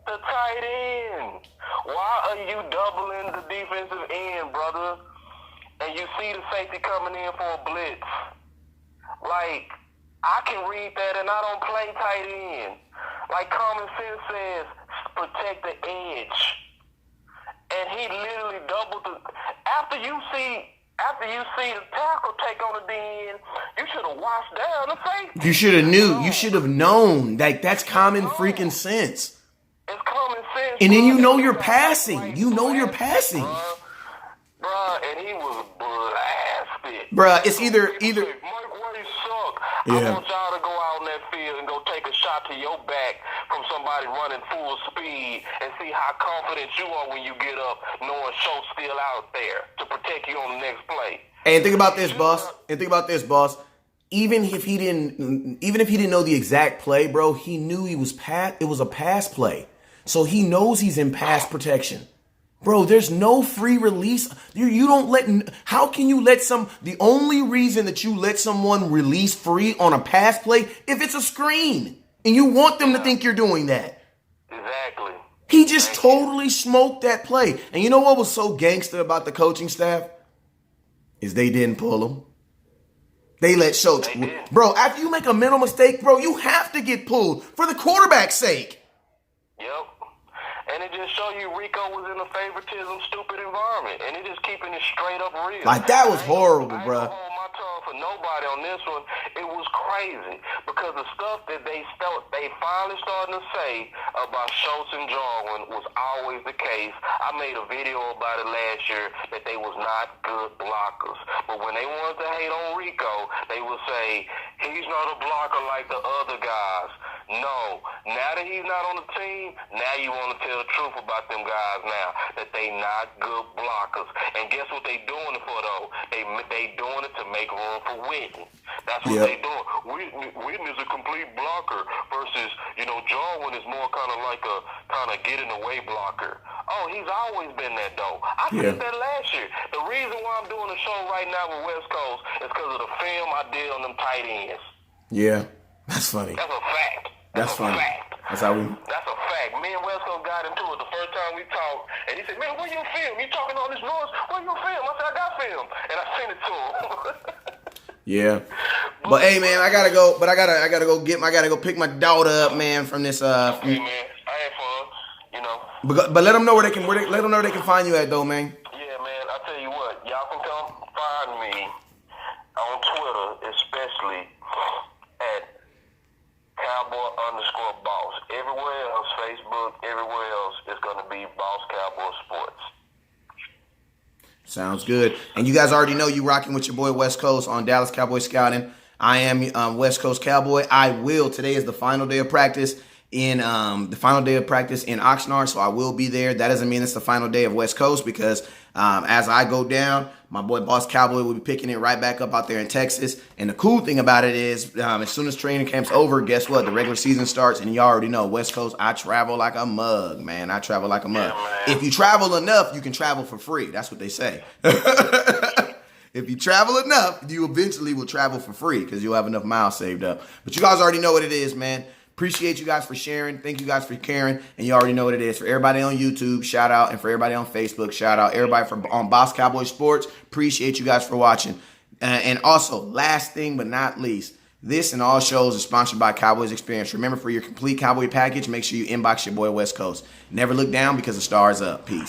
The tight end. Why are you doubling the defensive end, brother? And you see the safety coming in for a blitz. Like, I can read that and I don't play tight end. Like common sense says, protect the edge. And he literally doubled the... After you see the tackle take on the end, you should have washed down the safety. You should have knew. You should have known. Like, that's common freaking sense. It's common sense. And then you're passing. You're passing. Bruh, and he was blasted. Bruh, it's either... Mike White suck. Yeah. I want y'all to go out on that field and go take a shot to your back from somebody running full speed and see how confident you are when you get up knowing Schultz still out there to protect you on the next play. And think about this, boss. even if he didn't know the exact play, bro, he knew it was a pass play. So he knows he's in pass protection. Bro, there's no free release. You don't let, how can you let the only reason that you let someone release free on a pass play if it's a screen and you want them to think you're doing that. Exactly. He just totally smoked that play. And you know what was so gangster about the coaching staff? Is they didn't pull him. They let Schultz. Bro, after you make a mental mistake, bro, you have to get pulled for the quarterback's sake. Yep. And it just show you Rico was in a favoritism, stupid environment. And it just keeping it straight up real. Like, that was horrible, bro. I ain't gonna hold my tongue for nobody on this one. It was crazy. Because the stuff that they finally starting to say about Schultz and Jarwin was always the case. I made a video about it last year that they was not good blockers. But when they wanted to hate on Rico, they would say, he's not a blocker like the other guys. No. Now that he's not on the team, now you want to tell the truth about them guys now, that they not good blockers. And guess what they doing it for, though? They doing it to make room for Whitten. That's what they doing. Whitten is a complete blocker versus, Jarwin is more kind of like a kind of get in the way blocker. Oh, he's always been that, though. I said that last year. The reason why I'm doing a show right now with West Coast is because of the film I did on them tight ends. Yeah, that's funny. That's a fact. That's funny. Fact. That's how we. That's a fact. Me and West Coast got into it the first time we talked, and he said, "Man, where your film? You talking all this noise? Where your film?" I said, "I got film," and I sent it to him. Yeah, but hey, man, I gotta go. But I gotta go pick my daughter up, man, from this. Okay, man, I had fun. But let them know where they can find you at, though, man. Yeah, man. I tell you what, y'all can come find me on Twitter, especially at Cowboy_boss. Everywhere else, Facebook, everywhere else, is going to be Boss Cowboy Sports. Sounds good. And you guys already know you rocking with your boy West Coast on Dallas Cowboy Scouting. I am West Coast Cowboy. Today is the final day of practice in Oxnard, so I will be there. That doesn't mean it's the final day of West Coast because as I go down, my boy Boss Cowboy will be picking it right back up out there in Texas. And the cool thing about it is as soon as training camp's over, guess what? The regular season starts, and you already know West Coast, I travel like a mug, man. I travel like a mug. Yeah, if you travel enough, you can travel for free. That's what they say. If you travel enough, you eventually will travel for free because you'll have enough miles saved up. But you guys already know what it is, man. Appreciate you guys for sharing. Thank you guys for caring. And you already know what it is. For everybody on YouTube, shout out. And for everybody on Facebook, shout out. Everybody on Boss Cowboy Sports, appreciate you guys for watching. And also, last thing but not least, this and all shows are sponsored by Cowboys Experience. Remember, for your complete Cowboy package, make sure you inbox your boy West Coast. Never look down because the star's up. Peace.